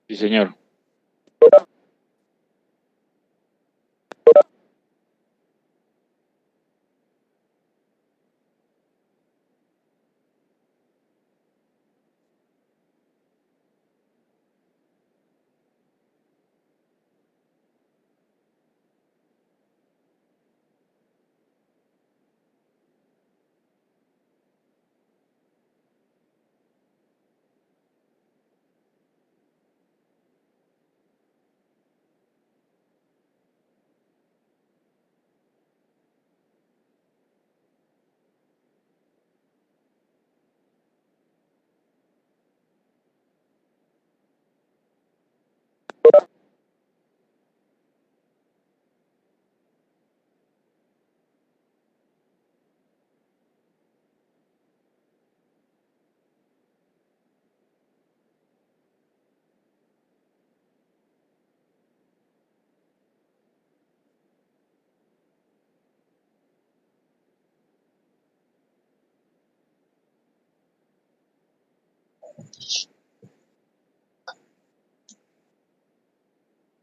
Sí, señor.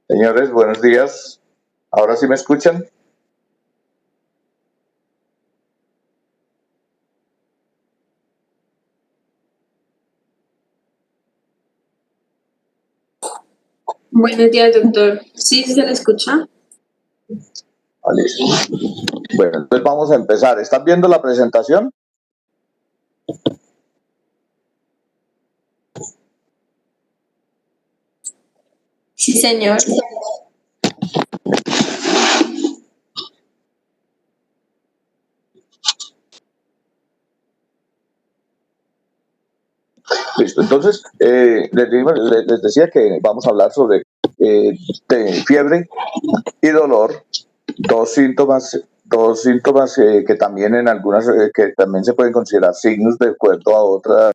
Señores, buenos días. ¿Ahora sí me escuchan? Buenos días, doctor. Sí, sí se le escucha. Vale. Bueno, entonces vamos a empezar. ¿Están viendo la presentación? Sí, señor. Listo. Entonces, les decía que vamos a hablar sobre fiebre y dolor, dos síntomas que también en algunas, que también se pueden considerar signos de acuerdo a otras,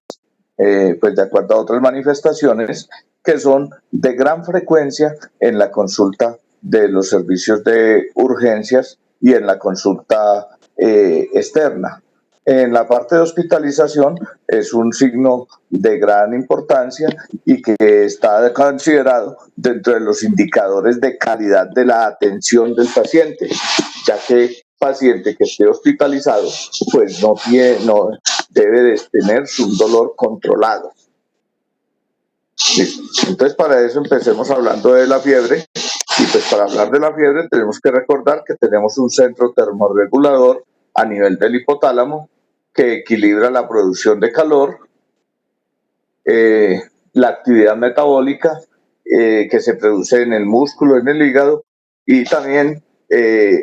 pues de acuerdo a otras manifestaciones que son de gran frecuencia en la consulta de los servicios de urgencias y en la consulta externa. En la parte de hospitalización es un signo de gran importancia y que está considerado dentro de los indicadores de calidad de la atención del paciente, ya que paciente que esté hospitalizado pues no debe de tener su dolor controlado. Listo. Entonces, para eso empecemos hablando de la fiebre. Y pues para hablar de la fiebre tenemos que recordar que tenemos un centro termorregulador a nivel del hipotálamo que equilibra la producción de calor, la actividad metabólica que se produce en el músculo, en el hígado, y también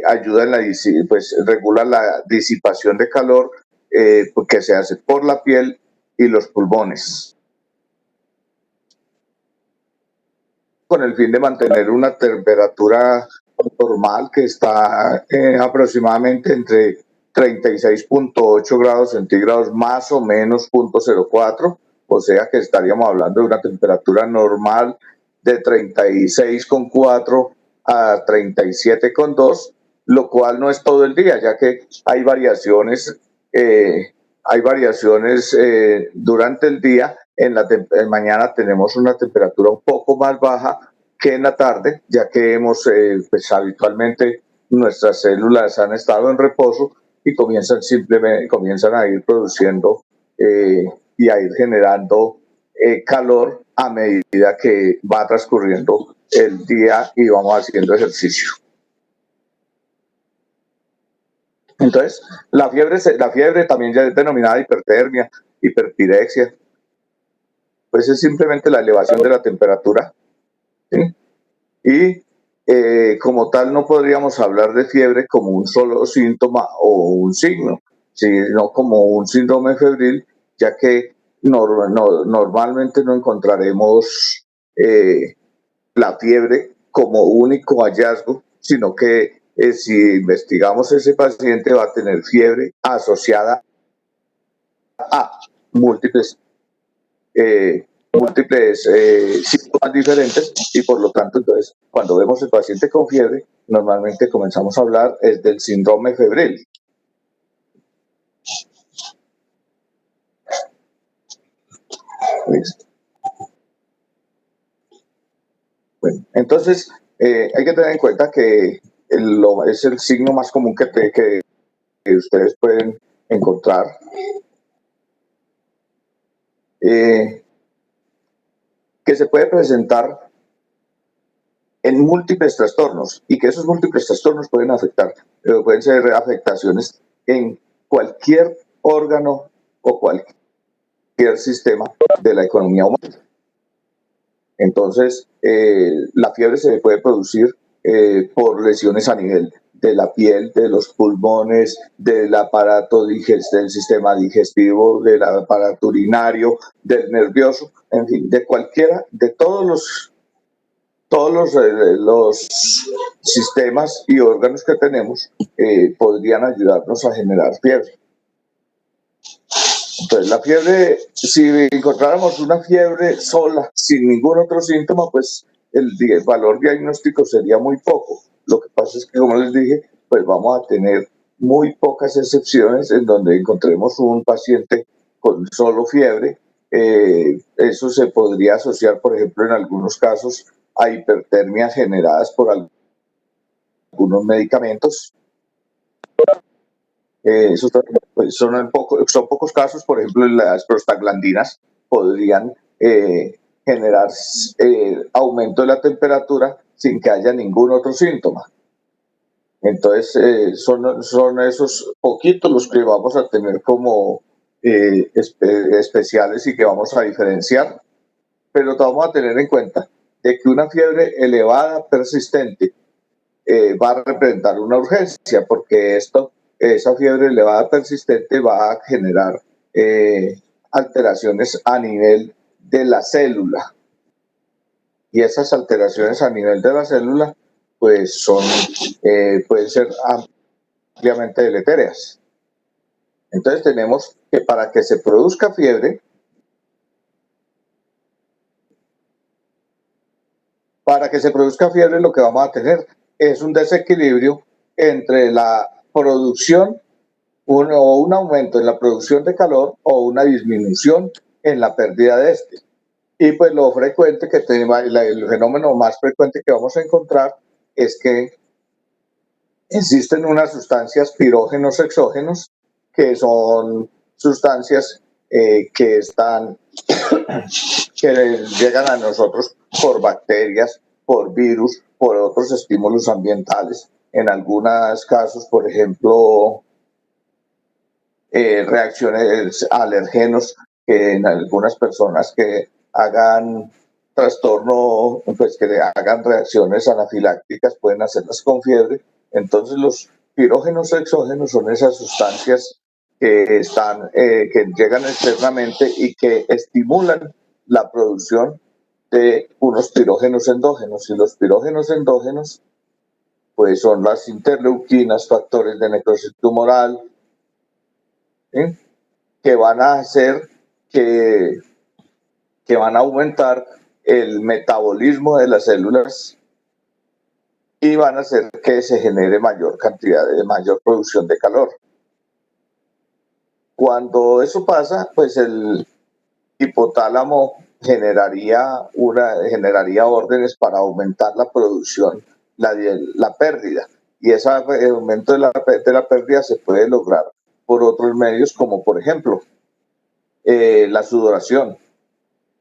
ayuda en pues regula la disipación de calor que se hace por la piel y los pulmones, con el fin de mantener una temperatura normal que está aproximadamente entre 36.8 grados centígrados más o menos 0.04, o sea que estaríamos hablando de una temperatura normal de 36.4 a 37.2, lo cual no es todo el día, ya que hay variaciones durante el día. En mañana tenemos una temperatura un poco más baja que en la tarde, ya que pues habitualmente nuestras células han estado en reposo y comienzan a ir produciendo y a ir generando calor a medida que va transcurriendo el día y vamos haciendo ejercicio. Entonces, la fiebre también ya es denominada hipertermia, hiperpirexia, pues es simplemente la elevación de la temperatura, ¿sí? Y como tal no podríamos hablar de fiebre como un solo síntoma o un signo, sino como un síndrome febril, ya que normalmente no encontraremos la fiebre como único hallazgo, sino que si investigamos ese paciente va a tener fiebre asociada a múltiples síntomas diferentes, y por lo tanto entonces cuando vemos el paciente con fiebre normalmente comenzamos a hablar del síndrome febril. Listo. Bueno, entonces hay que tener en cuenta que es el signo más común que ustedes pueden encontrar. Que se puede presentar en múltiples trastornos y que esos múltiples trastornos pueden ser afectaciones en cualquier órgano o cualquier sistema de la economía humana. Entonces, la fiebre se puede producir por lesiones a nivel de la piel, de los pulmones, del aparato del sistema digestivo, del aparato urinario, del nervioso, en fin, de cualquiera, de todos los sistemas y órganos que tenemos podrían ayudarnos a generar fiebre. Entonces, la fiebre, si encontráramos una fiebre sola, sin ningún otro síntoma, pues el valor diagnóstico sería muy poco. Lo que pasa es que, como les dije, pues vamos a tener muy pocas excepciones en donde encontremos un paciente con solo fiebre. Eso se podría asociar, por ejemplo, en algunos casos a hipertermias generadas por algunos medicamentos. Son pocos casos, por ejemplo, las prostaglandinas podrían generar aumento de la temperatura sin que haya ningún otro síntoma. Entonces, son esos poquitos los que vamos a tener como especiales y que vamos a diferenciar, pero vamos a tener en cuenta de que una fiebre elevada persistente va a representar una urgencia, porque esa fiebre elevada persistente va a generar alteraciones a nivel de la célula. Y esas alteraciones a nivel de la célula, pues pueden ser ampliamente deletéreas. Entonces tenemos que para que se produzca fiebre, lo que vamos a tener es un desequilibrio entre la producción, un aumento en la producción de calor o una disminución en la pérdida de este. Y pues lo frecuente que tenemos, el fenómeno más frecuente que vamos a encontrar es que existen unas sustancias pirógenos exógenos, que son sustancias que llegan a nosotros por bacterias, por virus, por otros estímulos ambientales. En algunos casos, por ejemplo, reacciones alergenos, que en algunas personas que hagan trastorno, pues que hagan reacciones anafilácticas, pueden hacerlas con fiebre. Entonces los pirógenos exógenos son esas sustancias que llegan externamente y que estimulan la producción de unos pirógenos endógenos. Y los pirógenos endógenos pues son las interleuquinas, factores de necrosis tumoral, que van a hacer que van a aumentar el metabolismo de las células y van a hacer que se genere mayor producción de calor. Cuando eso pasa, pues el hipotálamo generaría órdenes para aumentar la producción, la pérdida, y ese aumento de la pérdida se puede lograr por otros medios, como por ejemplo la sudoración.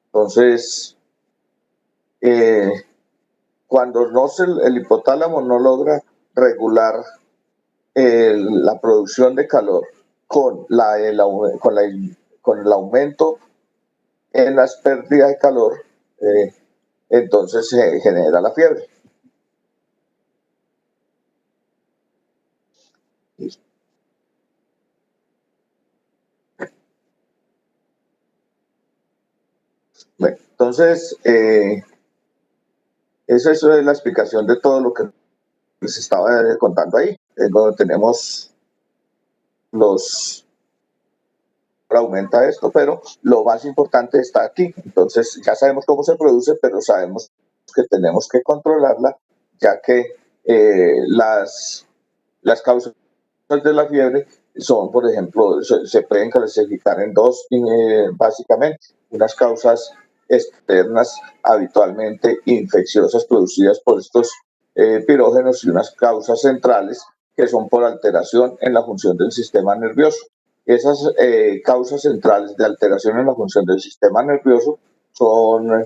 Entonces, cuando el hipotálamo no logra regular la producción de calor con el aumento en las pérdidas de calor, entonces se genera la fiebre. Bueno, entonces, eso es la explicación de todo lo que les estaba contando ahí, donde tenemos aumenta esto, pero lo más importante está aquí. Entonces ya sabemos cómo se produce, pero sabemos que tenemos que controlarla, ya que las causas de la fiebre son, por ejemplo, se pueden clasificar en dos, básicamente, unas causas externas habitualmente infecciosas producidas por estos pirógenos y unas causas centrales que son por alteración en la función del sistema nervioso. Esas causas centrales de alteración en la función del sistema nervioso son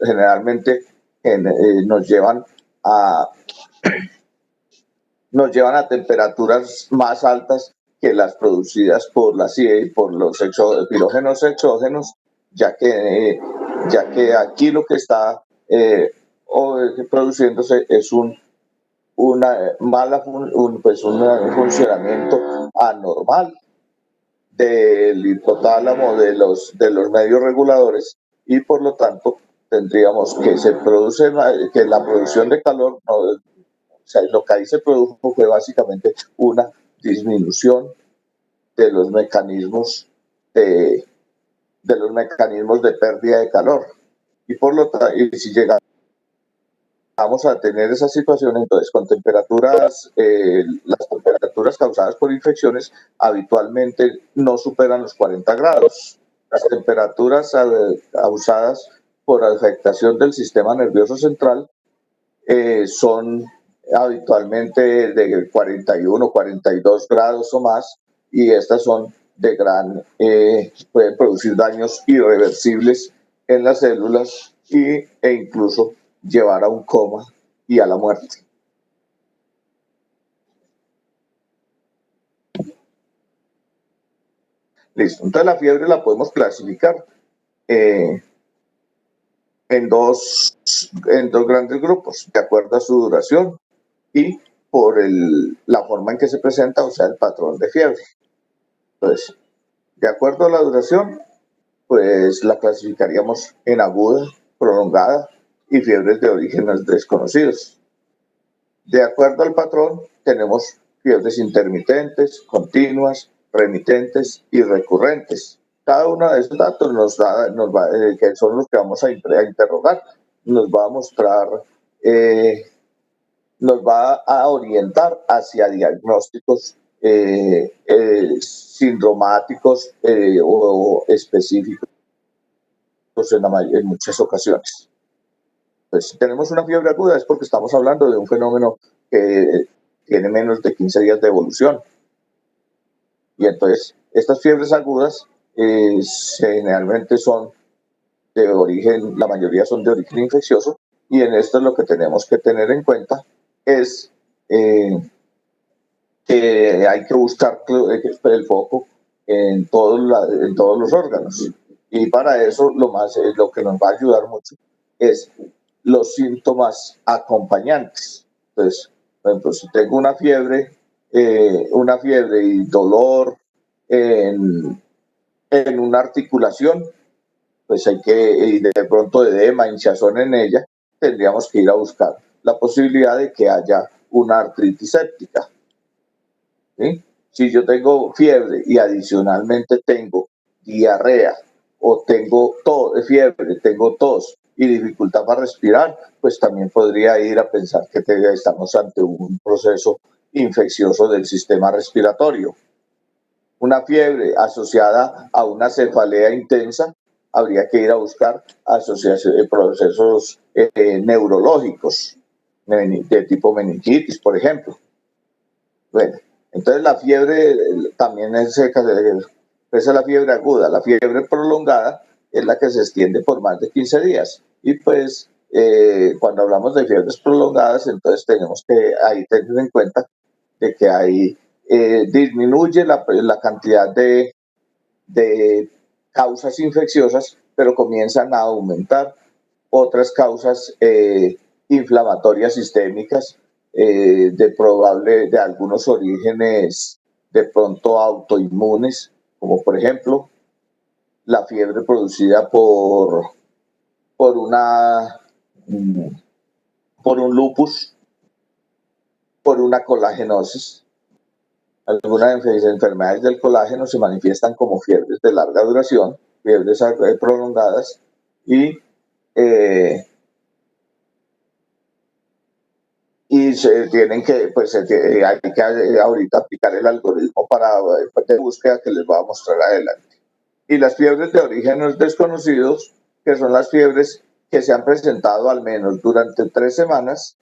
generalmente nos llevan a temperaturas más altas que las producidas por la CIA y por los pirógenos exógenos, ya que aquí lo que está produciéndose es un funcionamiento anormal del hipotálamo, de los medios reguladores, y por lo tanto tendríamos que que la producción de calor, o sea, lo que ahí se produjo fue básicamente una disminución de los mecanismos de pérdida de calor, y por lo tanto, y si llegamos a tener esa situación, entonces con temperaturas, las temperaturas causadas por infecciones habitualmente no superan los 40 grados. Las temperaturas causadas por afectación del sistema nervioso central son habitualmente de 41, 42 grados o más, y estas son de pueden producir daños irreversibles en las células e incluso llevar a un coma y a la muerte. Listo. Entonces la fiebre la podemos clasificar en dos grandes grupos, de acuerdo a su duración y por la forma en que se presenta, o sea, el patrón de fiebre. Entonces, de acuerdo a la duración, pues la clasificaríamos en aguda, prolongada y fiebres de orígenes desconocidos. De acuerdo al patrón, tenemos fiebres intermitentes, continuas, remitentes y recurrentes. Cada uno de esos datos que son los que vamos a interrogar, nos va a mostrar, nos va a orientar hacia diagnósticos sindromáticos o específicos en muchas ocasiones. Pues si tenemos una fiebre aguda es porque estamos hablando de un fenómeno que tiene menos de 15 días de evolución. Y entonces estas fiebres agudas generalmente son de origen, la mayoría son de origen infeccioso, y en esto lo que tenemos que tener en cuenta es que hay que buscar el foco en todos los órganos. Y para eso lo que nos va a ayudar mucho es los síntomas acompañantes. Entonces, por ejemplo, si tengo una fiebre y dolor en una articulación, pues y de pronto edema, hinchazón en ella, tendríamos que ir a buscar la posibilidad de que haya una artritis séptica. ¿Sí? Si yo tengo fiebre y adicionalmente tengo diarrea o tengo fiebre, tengo tos y dificultad para respirar, pues también podría ir a pensar que estamos ante un proceso infeccioso del sistema respiratorio. Una fiebre asociada a una cefalea intensa, habría que ir a buscar procesos neurológicos de tipo meningitis, por ejemplo. Bueno, entonces la fiebre también esa es la fiebre aguda. La fiebre prolongada es la que se extiende por más de 15 días. Y pues cuando hablamos de fiebres prolongadas, entonces tenemos que ahí tener en cuenta de que ahí disminuye la cantidad de causas infecciosas, pero comienzan a aumentar otras causas inflamatorias sistémicas de algunos orígenes de pronto autoinmunes, como por ejemplo la fiebre producida por un lupus, por una colagenosis. Algunas enfermedades del colágeno se manifiestan como fiebres de larga duración, fiebres prolongadas, y se tienen que, hay que ahorita aplicar el algoritmo de búsqueda que les voy a mostrar adelante. y las fiebres de orígenes desconocidos, que son las fiebres que se han presentado al menos durante 3 semanas,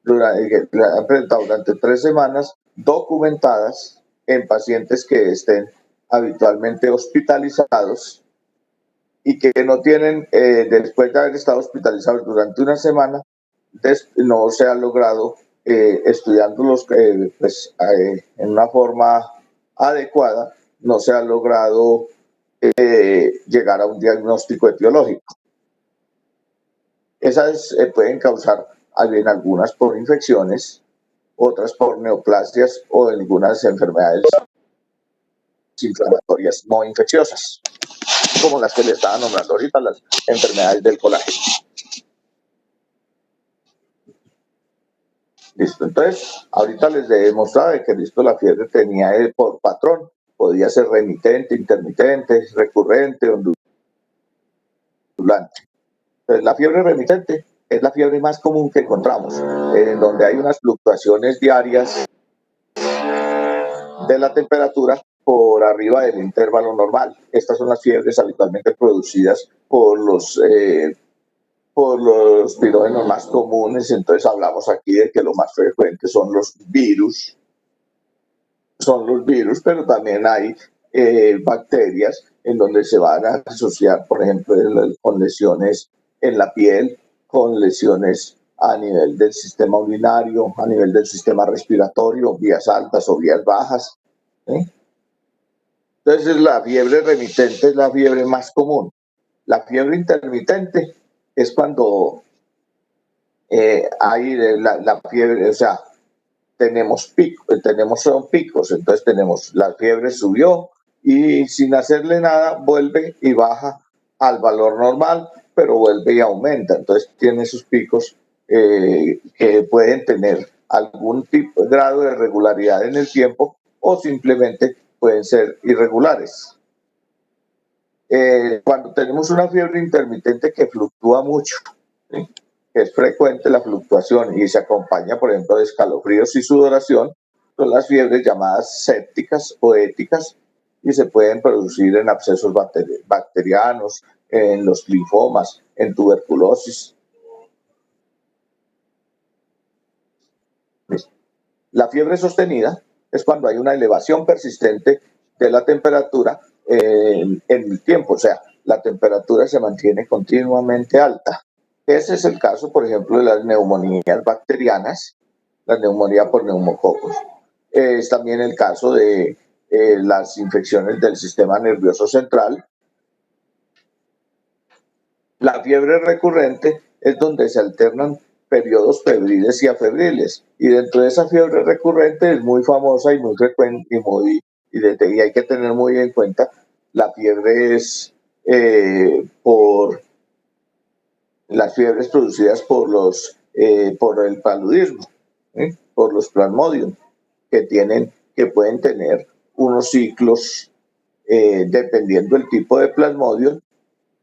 durante 3 semanas documentadas en pacientes que estén habitualmente hospitalizados y que no tienen, después de haber estado hospitalizados durante una semana, no se ha logrado, estudiándolos en una forma adecuada, no se ha logrado llegar a un diagnóstico etiológico. Esas pueden causar algunas por infecciones, otras por neoplasias o algunas enfermedades inflamatorias no infecciosas, como las que le estaba nombrando ahorita, las enfermedades del colágeno. Listo, entonces, ahorita les he demostrado que listo, la fiebre tenía por patrón, podía ser remitente, intermitente, recurrente, ondulante. Entonces, la fiebre remitente es la fiebre más común que encontramos, en donde hay unas fluctuaciones diarias de la temperatura por arriba del intervalo normal. Estas son las fiebres habitualmente producidas por los pirógenos más comunes. Entonces hablamos aquí de que lo más frecuente son los virus, pero también hay bacterias en donde se van a asociar, por ejemplo, con lesiones en la piel, con lesiones a nivel del sistema urinario, a nivel del sistema respiratorio, vías altas o vías bajas. Entonces la fiebre remitente es la fiebre más común. La fiebre intermitente es cuando hay la fiebre, o sea, tenemos son picos, entonces tenemos la fiebre subió y sin hacerle nada vuelve y baja al valor normal, pero vuelve y aumenta. Entonces tiene sus picos que pueden tener algún tipo de grado de regularidad en el tiempo o simplemente pueden ser irregulares. Cuando tenemos una fiebre intermitente que fluctúa mucho, ¿sí?, que es frecuente la fluctuación y se acompaña, por ejemplo, de escalofríos y sudoración, son las fiebres llamadas sépticas o éticas y se pueden producir en abscesos bacterianos, en los linfomas, en tuberculosis. La fiebre sostenida es cuando hay una elevación persistente de la temperatura en el tiempo, o sea, la temperatura se mantiene continuamente alta. Ese es el caso, por ejemplo, de las neumonías bacterianas, la neumonía por neumococos. Es también el caso de las infecciones del sistema nervioso central. La fiebre recurrente es donde se alternan periodos febriles y afebriles, y dentro de esa fiebre recurrente es muy famosa y muy frecuente y hay que tener muy en cuenta la fiebre es por las fiebres producidas por el paludismo, por los plasmodium, que pueden tener unos ciclos dependiendo del tipo de plasmodium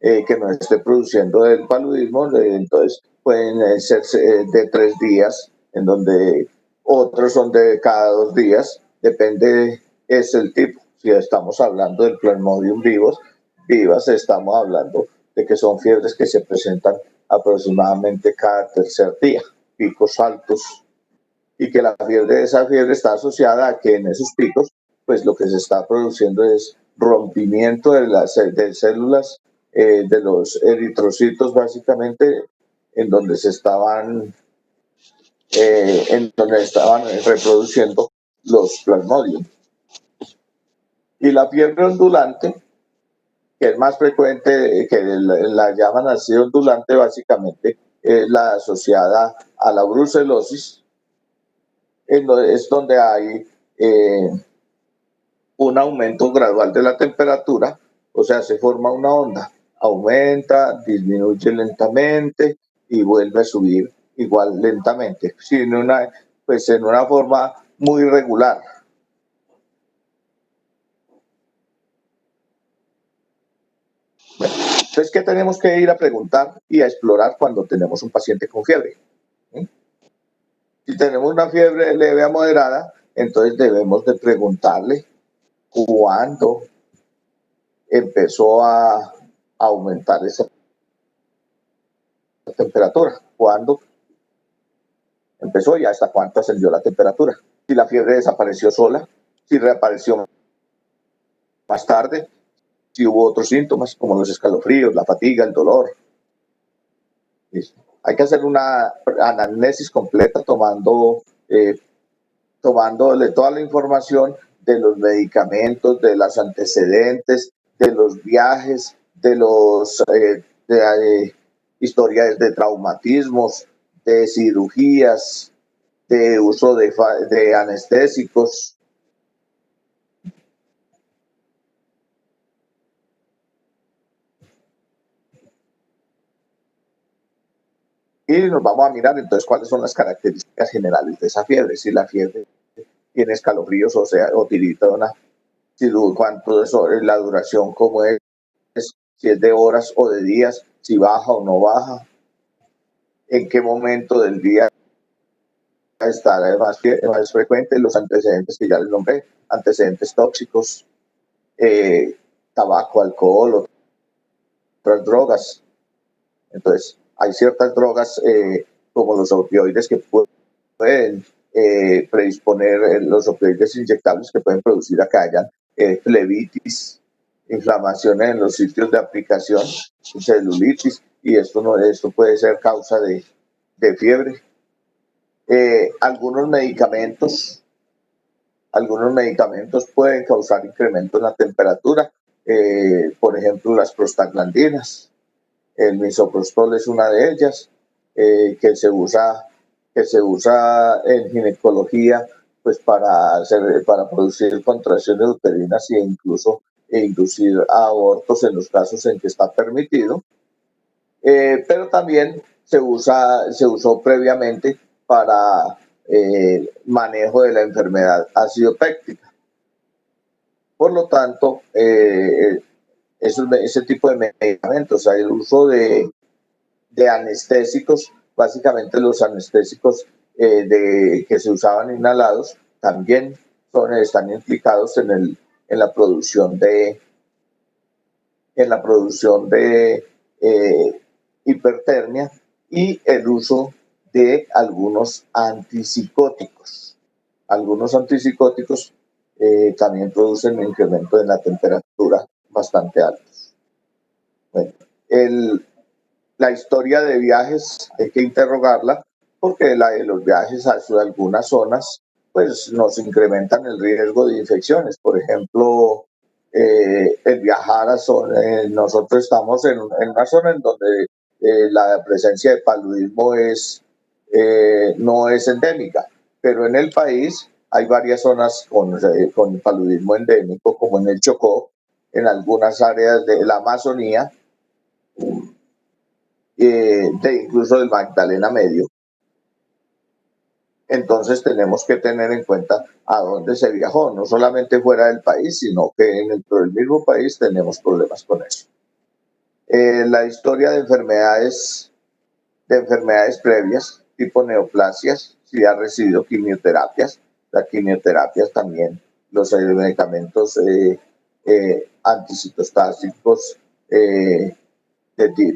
que nos esté produciendo el paludismo. Entonces pueden ser de 3 días, en donde otros son de cada 2 días, depende, es el tipo. Si estamos hablando del plasmodium vivas, estamos hablando de que son fiebres que se presentan aproximadamente cada 3er día, picos altos, y que esa fiebre está asociada a que en esos picos, pues lo que se está produciendo es rompimiento de células de los eritrocitos, básicamente, en donde estaban reproduciendo los plasmodium. Y la fiebre ondulante, que es más frecuente, que la llaman así ondulante, básicamente es la asociada a la brucelosis, es donde hay un aumento gradual de la temperatura, o sea, se forma una onda, aumenta, disminuye lentamente y vuelve a subir igual lentamente, en una forma muy regular. Bueno, entonces, ¿qué tenemos que ir a preguntar y a explorar cuando tenemos un paciente con fiebre? Si tenemos una fiebre leve a moderada, entonces debemos de preguntarle cuándo empezó a aumentar esa temperatura. ¿Cuándo empezó y hasta cuánto ascendió la temperatura? Si la fiebre desapareció sola, si reapareció más tarde, si hubo otros síntomas como los escalofríos, la fatiga, el dolor. ¿Listo? Hay que hacer una anamnesis completa tomándole toda la información de los medicamentos, de los antecedentes, de los viajes, de los historias de traumatismos, de cirugías, de uso de anestésicos. Y nos vamos a mirar entonces cuáles son las características generales de esa fiebre. Si la fiebre tiene escalofríos, o tiritona, cuánto es la duración, cómo es, si es de horas o de días, si baja o no baja, en qué momento del día está más frecuente, los antecedentes que ya les nombré, antecedentes tóxicos, tabaco, alcohol, otras drogas. Entonces, hay ciertas drogas como los opioides que pueden predisponer, los opioides inyectables que pueden producir a que haya flebitis, inflamaciones en los sitios de aplicación, celulitis, y esto puede ser causa de fiebre. Algunos medicamentos pueden causar incremento en la temperatura, por ejemplo las prostaglandinas. El misoprostol es una de ellas, que se usa en ginecología, pues para producir contracciones uterinas e incluso inducir abortos en los casos en que está permitido. Pero también se usó previamente para manejo de la enfermedad ácido péctica. Por lo tanto, ese tipo de medicamentos, el uso de anestésicos, básicamente los anestésicos que se usaban inhalados, también están implicados en la producción de hipertermia, y el uso de algunos antipsicóticos. Algunos antipsicóticos también producen un incremento en la temperatura bastante altos. Bueno, la historia de viajes hay que interrogarla, porque la de los viajes hacia algunas zonas pues nos incrementan el riesgo de infecciones. Por ejemplo, el viajar a zonas, nosotros estamos en una zona en donde la presencia de paludismo no es endémica, pero en el país hay varias zonas con paludismo endémico, como en el Chocó, en algunas áreas de la Amazonía, incluso del Magdalena Medio. Entonces tenemos que tener en cuenta a dónde se viajó, no solamente fuera del país, sino que dentro del mismo país tenemos problemas con eso. La historia de enfermedades previas, tipo neoplasias, si ha recibido quimioterapias. Las quimioterapias también, los medicamentos anticitostásicos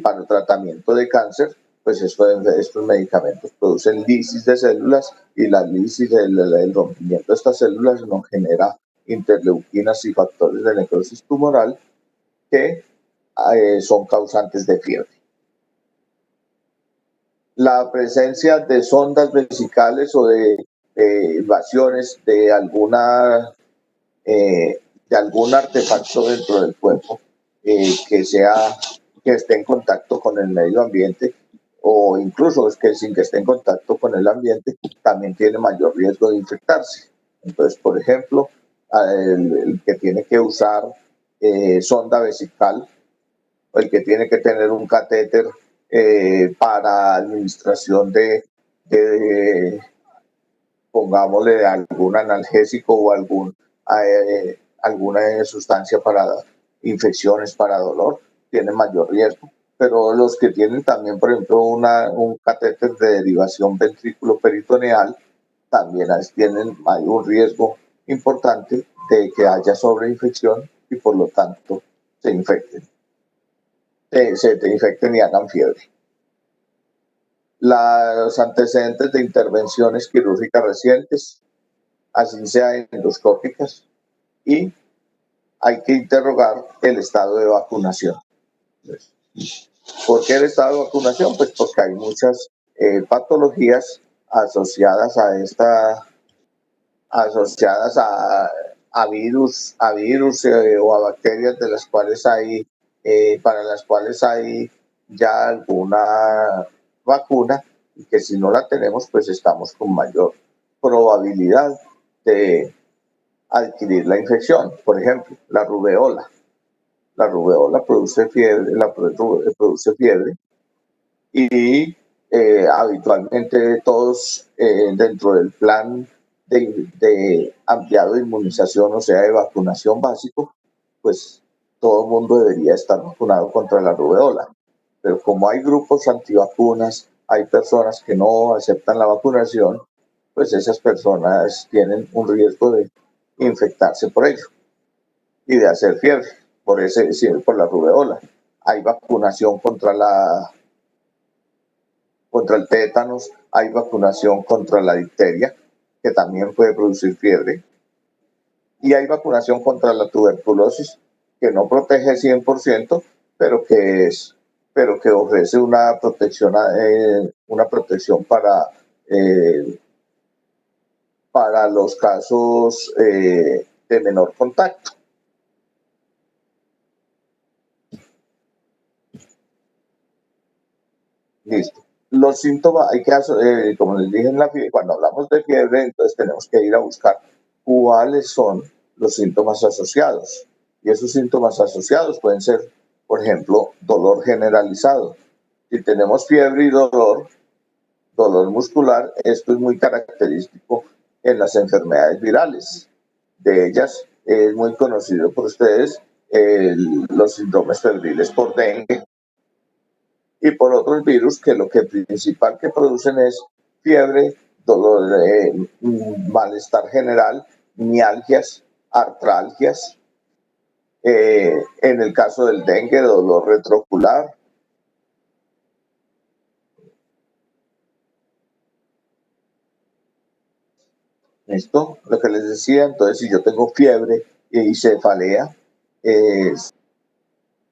para el tratamiento de cáncer, pues estos medicamentos producen lisis de células, y la lisis, el rompimiento de estas células nos genera interleuquinas y factores de necrosis tumoral que son causantes de fiebre. La presencia de sondas vesicales o de invasiones de algún artefacto dentro del cuerpo que esté en contacto con el medio ambiente, o incluso que sin que esté en contacto con el ambiente, también tiene mayor riesgo de infectarse. Entonces, por ejemplo, el que tiene que usar sonda vesical, o el que tiene que tener un catéter para administración pongámosle algún analgésico o alguna sustancia para infecciones, para dolor, tienen mayor riesgo. Pero los que tienen también, por ejemplo, un catéter de derivación ventrículo-peritoneal, también tienen un riesgo importante de que haya sobreinfección, y por lo tanto se infecten, se te infecten y hagan fiebre. Los antecedentes de intervenciones quirúrgicas recientes, así sea endoscópicas, y hay que interrogar el estado de vacunación. ¿Por qué el estado de vacunación? Pues porque hay muchas patologías asociadas a virus o a bacterias de las cuales para las cuales hay ya alguna vacuna, y que si no la tenemos, pues estamos con mayor probabilidad de adquirir la infección. Por ejemplo, la rubeola. La rubeola produce fiebre y habitualmente todos dentro del plan de ampliado de inmunización, o sea, de vacunación básico, pues todo el mundo debería estar vacunado contra la rubeola. Pero como hay grupos antivacunas, hay personas que no aceptan la vacunación, pues esas personas tienen un riesgo de infectarse por ello y de hacer fiebre por la rubeola. Hay vacunación contra el tétanos, hay vacunación contra la difteria, que también puede producir fiebre, y hay vacunación contra la tuberculosis, que no protege 100%, pero que ofrece una protección para los casos de menor contacto. Listo. Los síntomas, como les dije cuando hablamos de fiebre, entonces tenemos que ir a buscar cuáles son los síntomas asociados. Y esos síntomas asociados pueden ser, por ejemplo, dolor generalizado. Si tenemos fiebre y dolor muscular, esto es muy característico en las enfermedades virales. De ellas es muy conocido por ustedes los síndromes febriles por dengue y por otros virus, que lo que principal que producen es fiebre, dolor, malestar general, mialgias, artralgias. En el caso del dengue, dolor retroocular. Esto, lo que les decía, entonces si yo tengo fiebre y cefalea,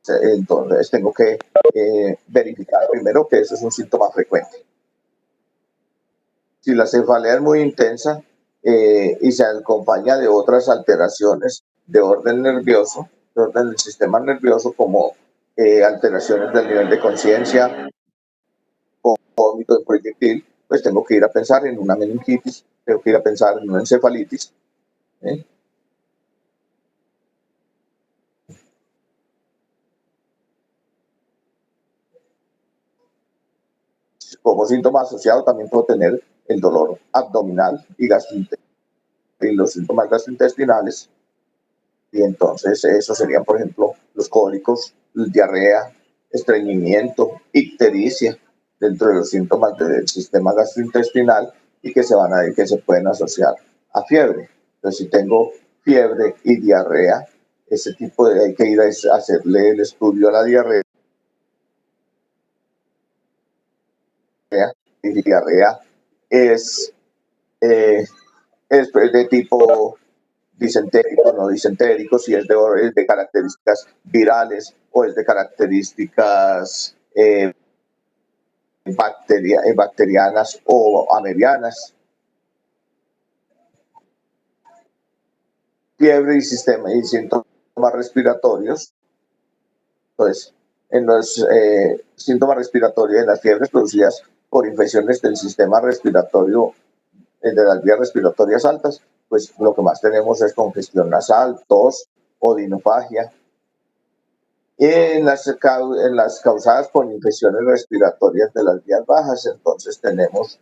entonces tengo que verificar primero que eso es un síntoma frecuente. Si la cefalea es muy intensa y se acompaña de otras alteraciones de orden nervioso, de orden del sistema nervioso, como alteraciones del nivel de conciencia o vómito de proyectil, pues tengo que ir a pensar en una meningitis, tengo que ir a pensar en una encefalitis. Como síntoma asociado también puedo tener el dolor abdominal y los síntomas gastrointestinales. Y entonces eso serían, por ejemplo, los cólicos, diarrea, estreñimiento, ictericia, dentro de los síntomas del sistema gastrointestinal, y que se pueden asociar a fiebre. Entonces, si tengo fiebre y diarrea, hay que ir a hacerle el estudio a la diarrea. Y diarrea es de tipo disentérico, no disentérico, si es de características virales o es de características bacterianas o amebianas. Fiebre y síntomas respiratorios. Entonces, en los síntomas respiratorios, en las fiebres producidas por infecciones del sistema respiratorio, de las vías respiratorias altas, pues lo que más tenemos es congestión nasal, tos, odinofagia. En las causadas por infecciones respiratorias de las vías bajas, entonces tenemos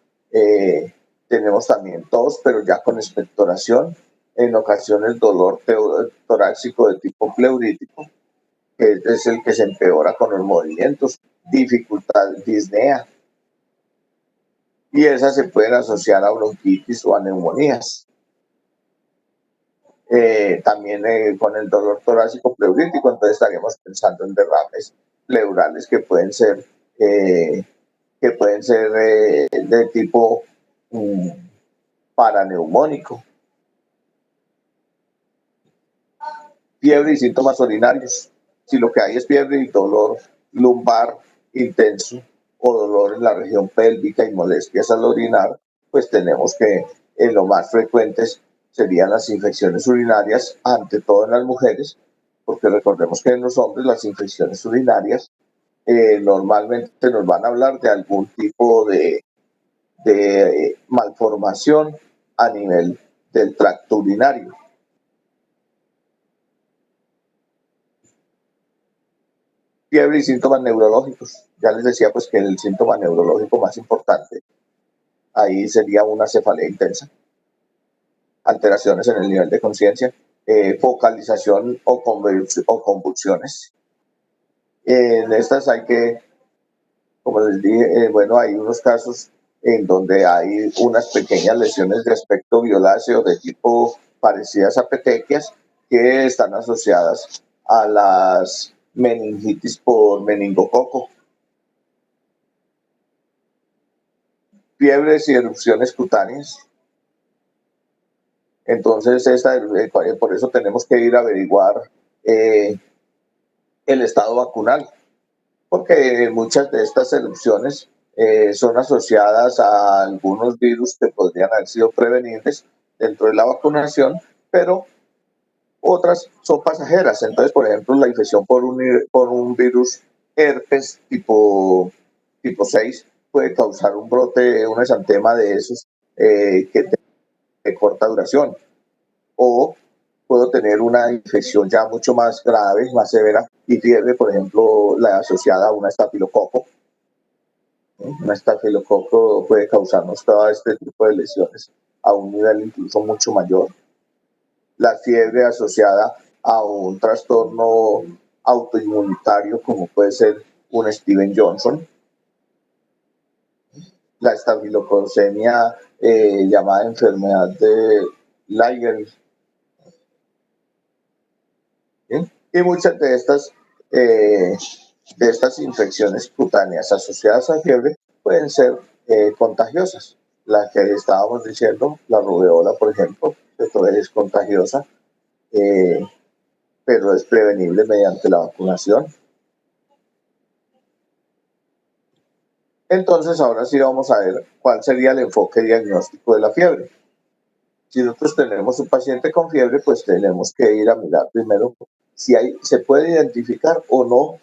también tos, pero ya con expectoración, en ocasiones dolor torácico de tipo pleurítico, que es el que se empeora con los movimientos, dificultad, disnea, y esas se pueden asociar a bronquitis o a neumonías. también con el dolor torácico pleurítico, entonces estaríamos pensando en derrames pleurales que pueden ser de tipo paraneumónico. Fiebre y síntomas urinarios. Si lo que hay es fiebre y dolor lumbar intenso o dolor en la región pélvica y molestias al orinar, pues tenemos que lo más frecuentes serían las infecciones urinarias, ante todo en las mujeres, porque recordemos que en los hombres las infecciones urinarias normalmente nos van a hablar de algún tipo de malformación a nivel del tracto urinario. Fiebre y síntomas neurológicos. Ya les decía pues que el síntoma neurológico más importante ahí sería una cefalea intensa, alteraciones en el nivel de conciencia, focalización o convulsiones. En estas hay que, como les dije, bueno, hay unos casos en donde hay unas pequeñas lesiones de aspecto violáceo de tipo parecidas a petequias que están asociadas a las meningitis por meningococo. Fiebres y erupciones cutáneas. Entonces, por eso tenemos que ir a averiguar el estado vacunal, porque muchas de estas erupciones son asociadas a algunos virus que podrían haber sido prevenibles dentro de la vacunación, pero otras son pasajeras. Entonces, por ejemplo, la infección por un virus herpes tipo 6 puede causar un brote, un exantema de esos de corta duración. O puedo tener una infección ya mucho más grave, más severa, y fiebre, por ejemplo, la asociada a una estafilococo. Un estafilococo puede causarnos todo este tipo de lesiones a un nivel incluso mucho mayor. La fiebre asociada a un trastorno autoinmunitario como puede ser un Steven Johnson. La estafilococemia llamada enfermedad de Lyell. ¿Sí? Y muchas de estas infecciones cutáneas asociadas a fiebre pueden ser contagiosas. La que estábamos diciendo, la rubeola, por ejemplo, que todavía es contagiosa, pero es prevenible mediante la vacunación. Entonces, ahora sí vamos a ver cuál sería el enfoque diagnóstico de la fiebre. Si nosotros tenemos un paciente con fiebre, pues tenemos que ir a mirar primero si se puede identificar o no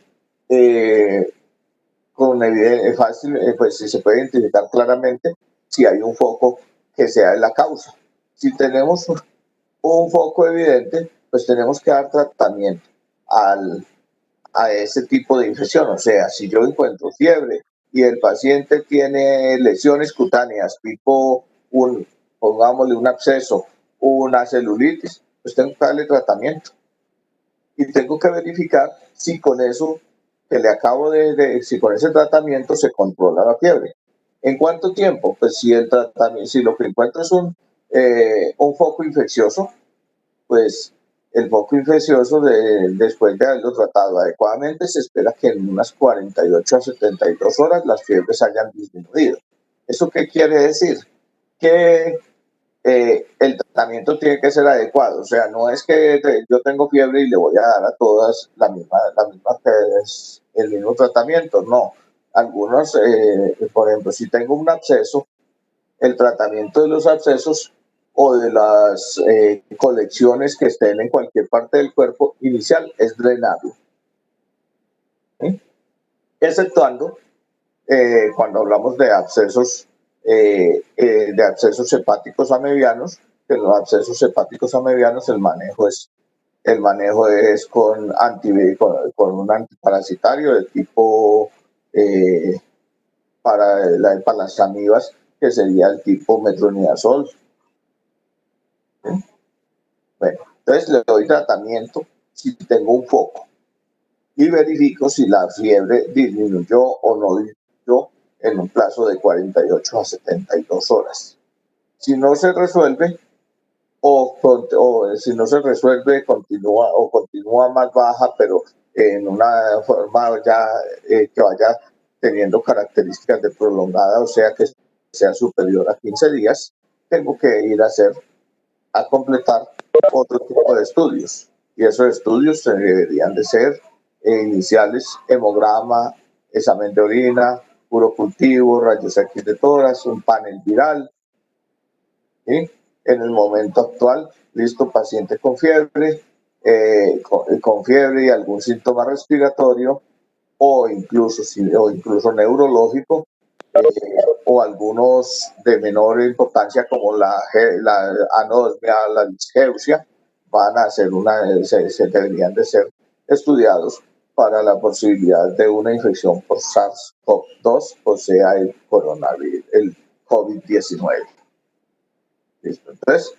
con evidencia fácil, pues si se puede identificar claramente si hay un foco que sea de la causa. Si tenemos un foco evidente, pues tenemos que dar tratamiento a ese tipo de infección. O sea, si yo encuentro fiebre y el paciente tiene lesiones cutáneas, tipo pongámosle un absceso, una celulitis, pues tengo que darle tratamiento. Y tengo que verificar si con eso que le acabo si con ese tratamiento se controla la fiebre. ¿En cuánto tiempo? Pues si lo que encuentro es un foco infeccioso, pues el foco infeccioso después de haberlo tratado adecuadamente se espera que en unas 48 a 72 horas las fiebres hayan disminuido. ¿Eso qué quiere decir? Que el tratamiento tiene que ser adecuado. O sea, no es que yo tengo fiebre y le voy a dar a todas el mismo tratamiento. No. Algunos, por ejemplo, si tengo un absceso, el tratamiento de los abscesos o de las colecciones que estén en cualquier parte del cuerpo inicial es drenarlo. ¿Sí? Exceptuando cuando hablamos de abscesos hepáticos amebianos, que en los abscesos hepáticos amebianos el manejo es con un antiparasitario de tipo para las amibas, que sería el tipo metronidazol. ¿Sí? Bueno, entonces le doy tratamiento si tengo un foco y verifico si la fiebre disminuyó o no disminuyó en un plazo de 48 a 72 horas. Si no se resuelve, o si no se resuelve, continúa más baja, pero en una forma ya que vaya teniendo características de prolongada, o sea que sea superior a 15 días, tengo que ir a completar otro tipo de estudios. Y esos estudios deberían de ser iniciales: hemograma, examen de orina, puro cultivo, rayos X de tórax, un panel viral. ¿Sí? En el momento actual, listo, paciente con fiebre, con fiebre y algún síntoma respiratorio o incluso neurológico, o algunos de menor importancia como la anosmia, la disgeusia, van a ser se deberían de ser estudiados para la posibilidad de una infección por SARS-CoV-2, o sea, el coronavirus, el COVID-19. ¿Listo? Entonces,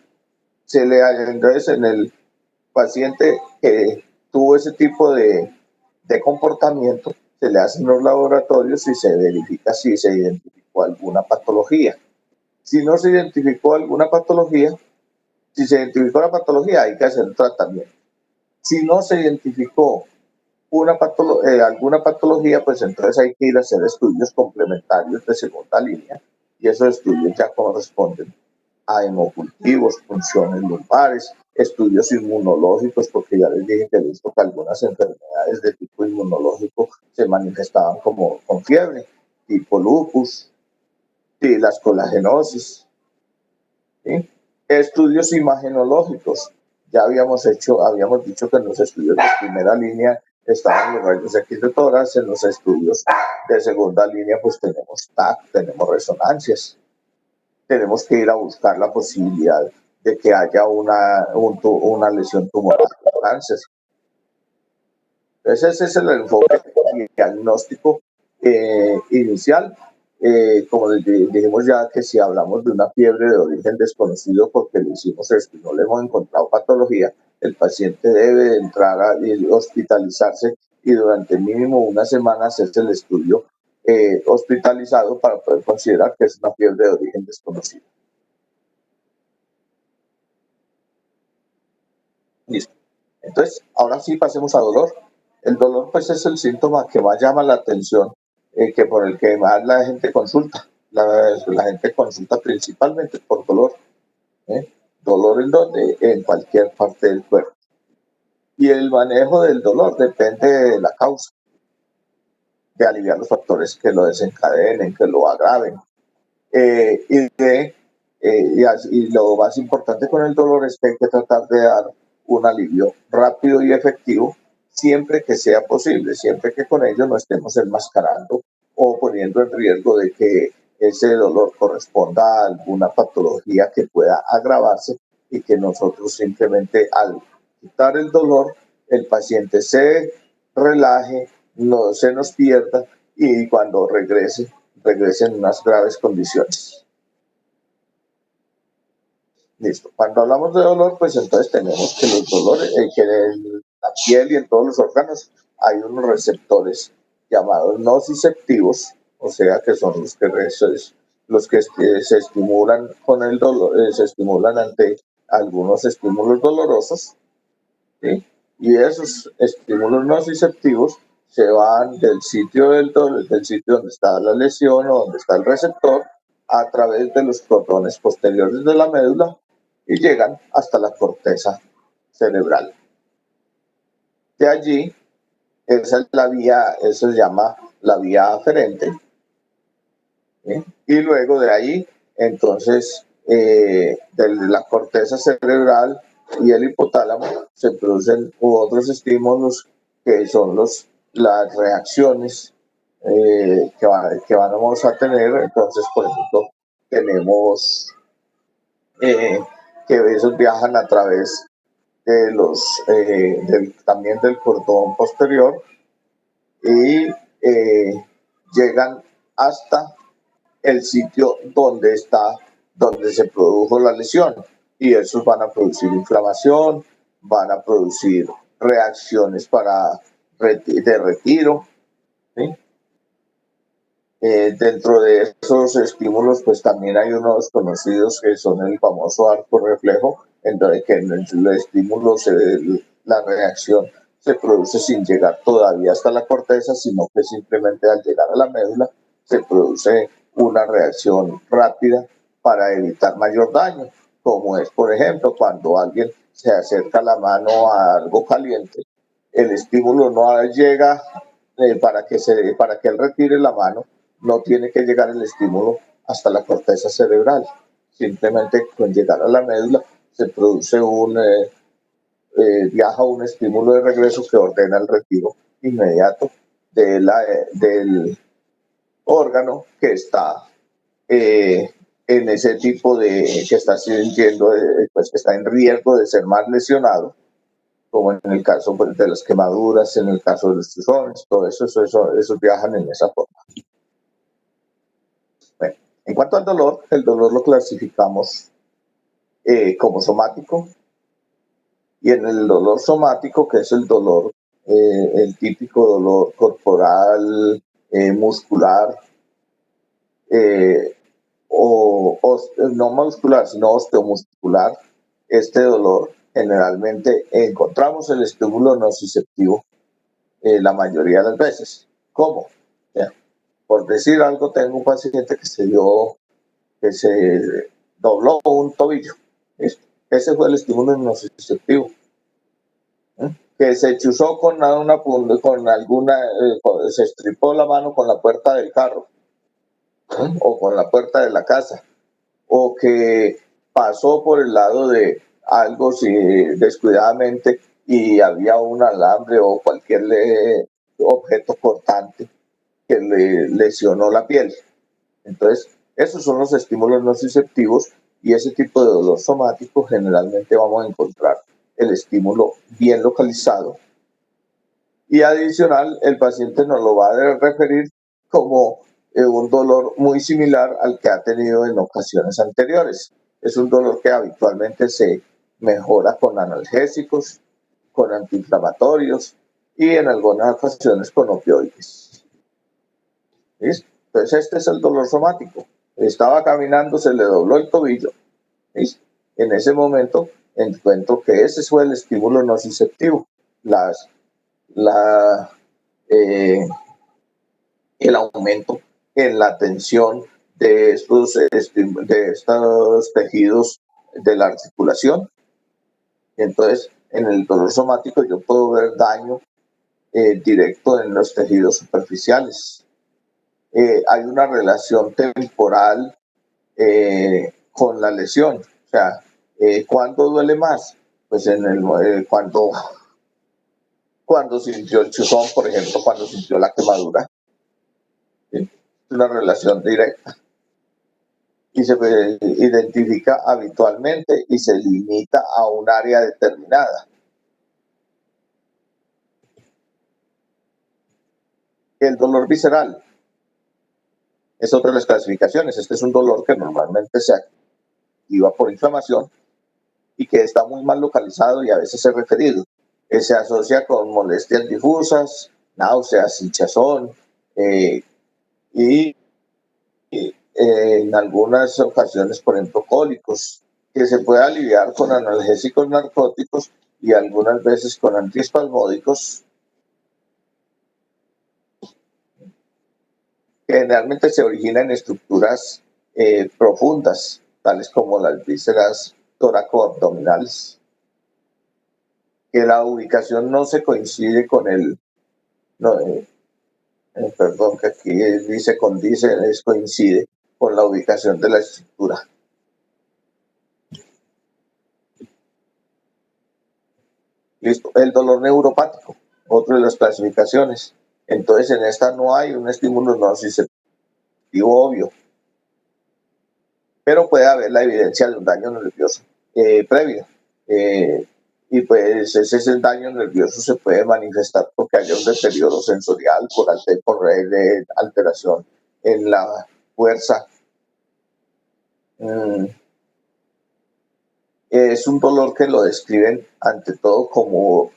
en el paciente que tuvo ese tipo de comportamiento, se le hacen los laboratorios y se verifica si se identificó alguna patología. Si no se identificó alguna patología, si se identificó la patología, hay que hacer un tratamiento. Si no se identificó alguna patología, pues entonces hay que ir a hacer estudios complementarios de segunda línea, y esos estudios ya corresponden a hemocultivos, funciones lumbares, estudios inmunológicos, porque ya les dije que he visto que algunas enfermedades de tipo inmunológico se manifestaban como con fiebre, tipo lupus, y las colagenosis. ¿Sí? Estudios imagenológicos. Ya habíamos dicho que en los estudios de primera línea estaban los rayos X de tórax, en los estudios de segunda línea pues tenemos TAC, tenemos resonancias. Tenemos que ir a buscar la posibilidad de que haya una lesión tumoral de cáncer. Entonces ese es el enfoque diagnóstico inicial. Como dijimos ya, que si hablamos de una fiebre de origen desconocido porque le hicimos esto y no le hemos encontrado patología, el paciente debe entrar a hospitalizarse y durante mínimo una semana hacerse el estudio hospitalizado para poder considerar que es una fiebre de origen desconocido. Listo. Entonces, ahora sí pasemos a dolor. El dolor pues es el síntoma que más llama la atención, que por el que más la gente consulta. La gente consulta principalmente por dolor. ¿Dolor en dónde? En cualquier parte del cuerpo. Y el manejo del dolor depende de la causa, de aliviar los factores que lo desencadenen, que lo agraven. Y lo más importante con el dolor es que hay que tratar de dar un alivio rápido y efectivo siempre que sea posible, siempre que con ello no estemos enmascarando o poniendo en riesgo de que ese dolor corresponda a alguna patología que pueda agravarse, y que nosotros simplemente, al quitar el dolor, el paciente se relaje, no se nos pierda, y cuando regrese en unas graves condiciones. Listo. Cuando hablamos de dolor, pues entonces tenemos que los dolores, que en la piel y en todos los órganos hay unos receptores llamados nociceptivos, o sea que son los que se estimulan con el dolor, se estimulan ante algunos estímulos dolorosos, ¿sí? Y esos estímulos nociceptivos se van del sitio del sitio donde está la lesión o donde está el receptor, a través de los cordones posteriores de la médula, y llegan hasta la corteza cerebral. De allí, esa es la vía, eso se llama la vía aferente, ¿sí? Y luego de ahí, entonces, de la corteza cerebral y el hipotálamo se producen otros estímulos, que son las reacciones que vamos a tener. Entonces, por ejemplo, tenemos que esos viajan a través de también del cordón posterior, y llegan hasta el sitio donde se produjo la lesión, y esos van a producir inflamación, van a producir reacciones de retiro, ¿sí? Dentro de esos estímulos, pues también hay unos conocidos que son el famoso arco reflejo, en donde que el estímulo, la reacción se produce sin llegar todavía hasta la corteza, sino que simplemente al llegar a la médula se produce una reacción rápida para evitar mayor daño, como es, por ejemplo, cuando alguien se acerca la mano a algo caliente, el estímulo no llega para que él retire la mano, no tiene que llegar el estímulo hasta la corteza cerebral. Simplemente con llegar a la médula se produce viaja un estímulo de regreso que ordena el retiro inmediato del órgano que está en ese tipo que está sintiendo, pues que está en riesgo de ser más lesionado, como en el caso pues, de las quemaduras, en el caso de los chuzones, todo eso viajan en esa forma. Bueno, en cuanto al dolor, el dolor lo clasificamos como somático, y en el dolor somático, que es el dolor, el típico dolor corporal, muscular, no muscular, sino osteomuscular, este dolor generalmente encontramos el estímulo nociceptivo la mayoría de las veces. ¿Cómo? Por decir algo, tengo un paciente que se dobló un tobillo. Ese fue el estímulo nociceptivo. Que se chuzó se estripó la mano con la puerta del carro o con la puerta de la casa, o que pasó por el lado de algo descuidadamente y había un alambre o cualquier objeto cortante que le lesionó la piel. Entonces, esos son los estímulos nociceptivos, y ese tipo de dolor somático generalmente vamos a encontrar el estímulo bien localizado, y adicional el paciente nos lo va a referir como un dolor muy similar al que ha tenido en ocasiones anteriores. Es un dolor que habitualmente se mejora con analgésicos, con antiinflamatorios y en algunas ocasiones con opioides. ¿Listo? Entonces este es el dolor somático. Estaba caminando, se le dobló el tobillo. ¿Listo? En ese momento encuentro que ese fue el estímulo nociceptivo. El aumento en la tensión de estos tejidos de la articulación. Entonces, en el dolor somático yo puedo ver daño directo en los tejidos superficiales. Hay una relación temporal con la lesión. O sea, ¿cuándo duele más? Pues cuando sintió el chuzón, por ejemplo, cuando sintió la quemadura. ¿Sí? Es una relación directa y se identifica habitualmente y se limita a un área determinada. El dolor visceral es otra de las clasificaciones. Este es un dolor que normalmente se activa por inflamación y que está muy mal localizado y a veces es referido. Se asocia con molestias difusas, náuseas, hinchazón y en algunas ocasiones, por ejemplo, cólicos, que se puede aliviar con analgésicos narcóticos y algunas veces con antiespasmódicos, que generalmente se origina en estructuras profundas, tales como las vísceras tóraco-abdominales, que la ubicación no se coincide con perdón, que aquí coincide con la ubicación de la estructura. Listo. El dolor neuropático, otra de las clasificaciones. Entonces, en esta no hay un estímulo nociceptivo obvio, pero puede haber la evidencia de un daño nervioso previo. Y pues ese daño nervioso se puede manifestar porque haya un deterioro sensorial por alteración en la fuerza. Es un dolor que lo describen ante todo como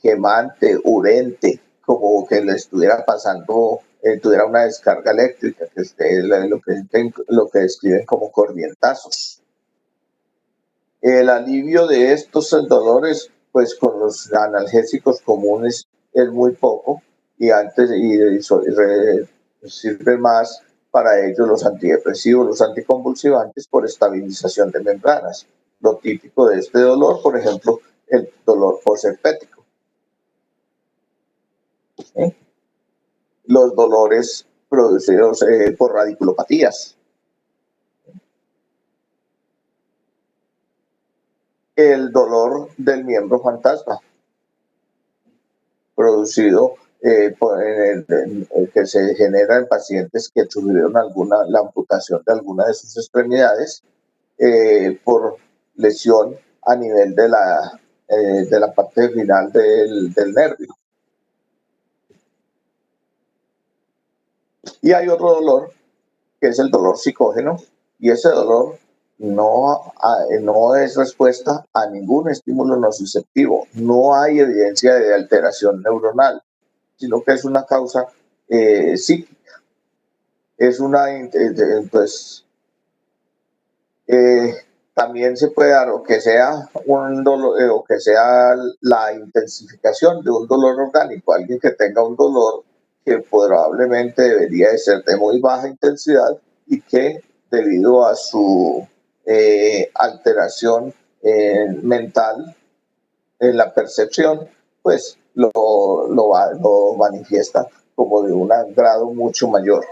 quemante, urente, como que le estuviera pasando, tuviera una descarga eléctrica, que es lo que describen como corrientazos. El alivio de estos dolores, pues con los analgésicos comunes es muy poco y sirven más para ellos los antidepresivos, los anticonvulsivantes por estabilización de membranas. Lo típico de este dolor, por ejemplo, el dolor posherpético. ¿Sí? Los dolores producidos por radiculopatías. El dolor del miembro fantasma, producido que se genera en pacientes que sufrieron la amputación de alguna de sus extremidades por lesión a nivel de la parte final del nervio. Y hay otro dolor que es el dolor psicógeno, y ese dolor no es respuesta a ningún estímulo nociceptivo. No hay evidencia de alteración neuronal, sino que es una causa psíquica. Es también se puede dar o que sea un dolor o que sea la intensificación de un dolor orgánico. Alguien que tenga un dolor que probablemente debería de ser de muy baja intensidad y que debido a su alteración mental en la percepción, pues lo manifiesta como de un grado mucho mayor.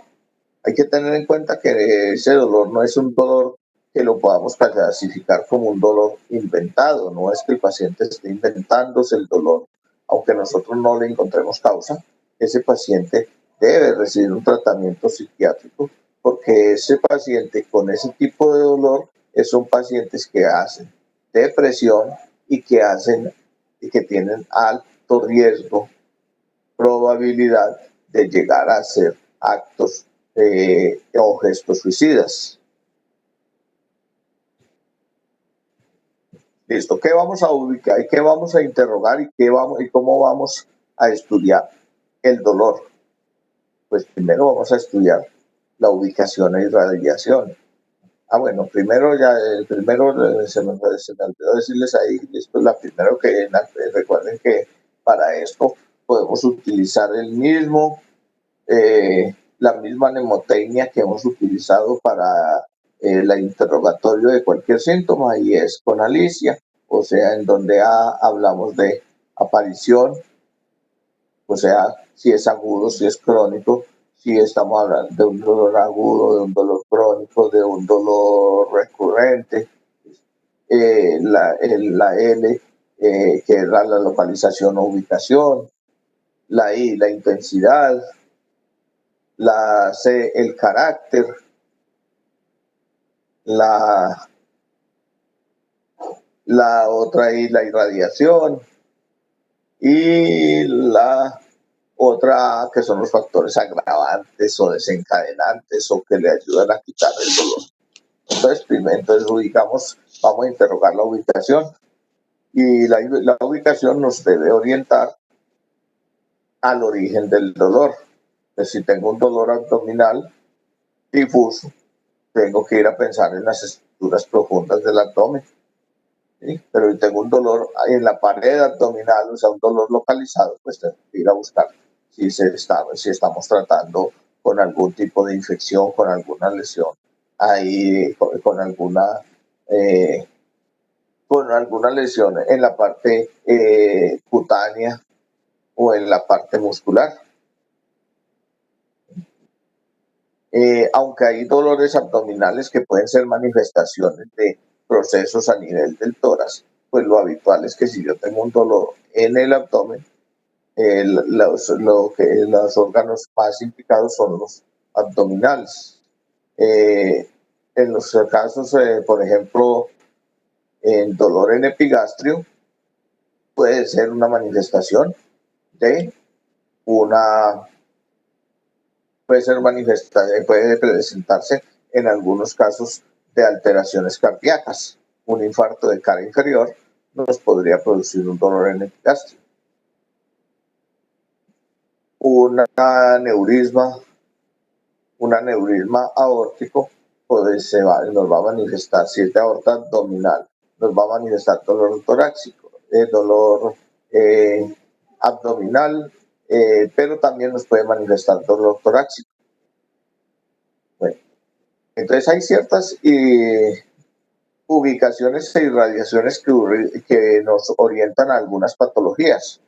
Hay que tener en cuenta que ese dolor no es un dolor que lo podamos clasificar como un dolor inventado, no es que el paciente esté inventándose el dolor, aunque nosotros no le encontremos causa. Ese paciente debe recibir un tratamiento psiquiátrico porque ese paciente con ese tipo de dolor son pacientes que hacen depresión y que tienen alto riesgo, probabilidad de llegar a hacer actos o gestos suicidas. Listo, ¿qué vamos a ubicar y qué vamos a interrogar y cómo vamos a estudiar el dolor? Pues primero vamos a estudiar la ubicación e irradiación. Bueno, primero se me olvidó decirles ahí, esto es la primero que recuerden que para esto podemos utilizar la misma mnemotecnia que hemos utilizado para el interrogatorio de cualquier síntoma, y es con Alicia, o sea, en donde hablamos de aparición, o sea, si es agudo, si es crónico, si estamos hablando de un dolor agudo, de un dolor crónico, de un dolor recurrente, la L, que es la localización o ubicación, la I, la intensidad, la C, el carácter, la otra I, la irradiación, y la otra que son los factores agravantes o desencadenantes o que le ayudan a quitar el dolor. Entonces ubicamos, vamos a interrogar la ubicación, y la ubicación nos debe orientar al origen del dolor. Entonces, si tengo un dolor abdominal difuso, tengo que ir a pensar en las estructuras profundas del abdomen. ¿Sí? Pero si tengo un dolor en la pared abdominal, o sea, un dolor localizado, pues tengo que ir a buscar si estamos tratando con algún tipo de infección, con alguna lesión, ahí con alguna lesión en la parte cutánea o en la parte muscular. Aunque hay dolores abdominales que pueden ser manifestaciones de procesos a nivel del tórax, pues lo habitual es que si yo tengo un dolor en el abdomen, los órganos más implicados son los abdominales. En los casos, por ejemplo, el dolor en epigastrio puede ser una manifestación de puede presentarse en algunos casos de alteraciones cardíacas. Un infarto de cara inferior nos podría producir un dolor en epigastrio. Un aneurisma aórtico nos va a manifestar, si es de aorta abdominal, nos va a manifestar dolor torácico, dolor abdominal, pero también nos puede manifestar dolor torácico. Bueno, entonces hay ciertas ubicaciones e irradiaciones que nos orientan a algunas patologías.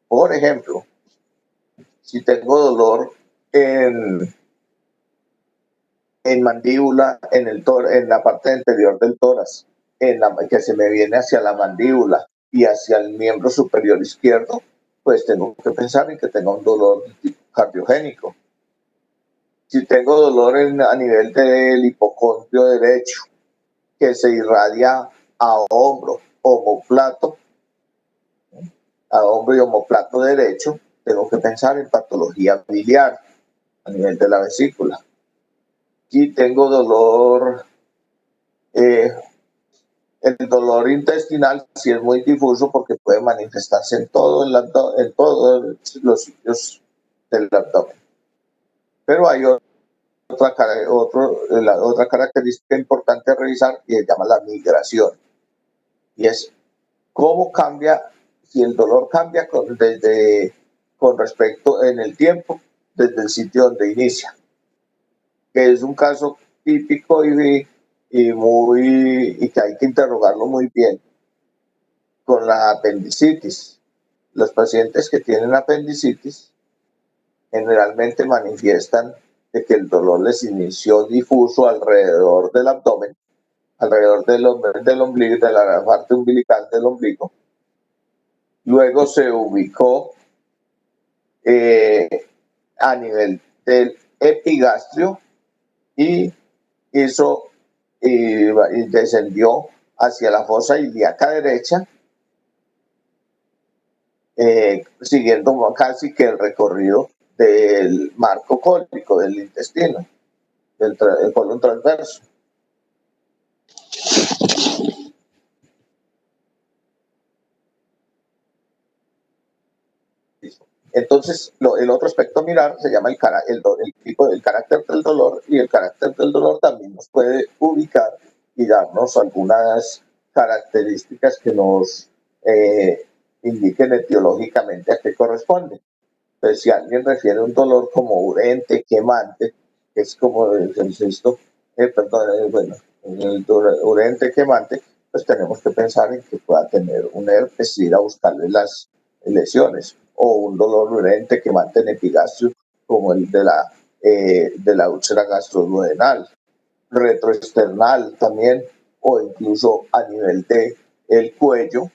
Por ejemplo, si tengo dolor en mandíbula, en la parte anterior del tórax, que se me viene hacia la mandíbula y hacia el miembro superior izquierdo, pues tengo que pensar en que tenga un dolor cardiogénico. Si tengo dolor a nivel del hipocondrio derecho, que se irradia a hombro, omoplato, a hombro y omoplato derecho, tengo que pensar en patología biliar a nivel de la vesícula. Si tengo dolor, el dolor intestinal sí es muy difuso porque puede manifestarse en todos los sitios del abdomen. Pero hay otra característica importante a revisar y se llama la migración. Y es cómo cambia, si el dolor cambia con respecto en el tiempo, desde el sitio donde inicia. Que es un caso típico y que hay que interrogarlo muy bien con la apendicitis. Los pacientes que tienen apendicitis generalmente manifiestan de que el dolor les inició difuso alrededor del abdomen, alrededor del ombligo, de la parte umbilical del ombligo. Luego se ubicó a nivel del epigastrio y descendió hacia la fosa ilíaca derecha, siguiendo casi que el recorrido del marco cólico del intestino, del colon transverso. Entonces, el otro aspecto a mirar se llama el carácter del dolor, y el carácter del dolor también nos puede ubicar y darnos algunas características que nos indiquen etiológicamente a qué corresponde. Entonces, si alguien refiere un dolor como urente, quemante, que es como el urente, quemante, pues tenemos que pensar en que pueda tener un herpes y ir a buscarle las lesiones, o un dolor urente quemante en epigastrio, como el de la úlcera gastroduodenal, retroesternal también, o incluso a nivel del cuello,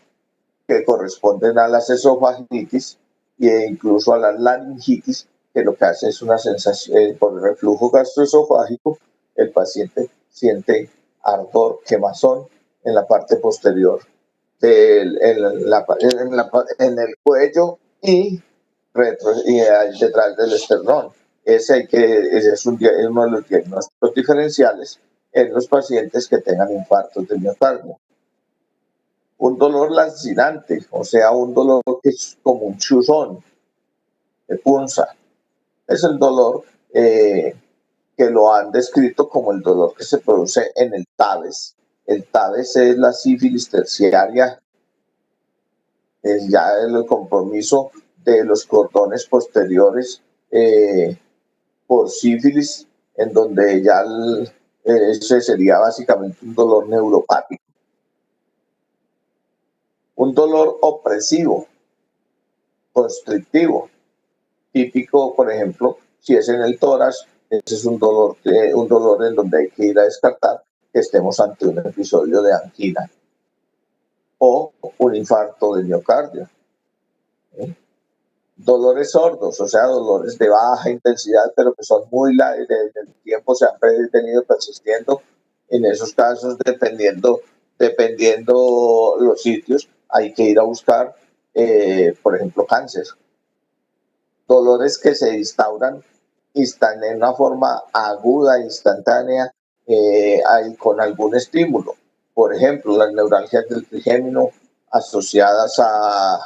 que corresponden a las esofagitis e incluso a la laringitis, que lo que hace es una sensación, por el reflujo gastroesofágico, el paciente siente ardor, quemazón en la parte posterior en el cuello y detrás del esternón. Ese es uno de los diagnósticos diferenciales en los pacientes que tengan infartos de miocardio. Un dolor lancinante, o sea, un dolor que es como un chuzón, de punza. Es el dolor que lo han descrito como el dolor que se produce en el TAVES. El TAVES es la sífilis terciaria, es ya el compromiso de los cordones posteriores por sífilis, en donde ya ese sería básicamente un dolor neuropático. Un dolor opresivo, constrictivo, típico, por ejemplo, si es en el tórax, ese es un dolor en donde hay que ir a descartar que estemos ante un episodio de angina o un infarto de miocardio. Dolores sordos, o sea, dolores de baja intensidad, pero que son muy largos, en el tiempo se han venido persistiendo. En esos casos, dependiendo los sitios, hay que ir a buscar, por ejemplo, cáncer. Dolores que se instauran en una forma aguda, instantánea, con algún estímulo. Por ejemplo, las neuralgias del trigémino asociadas a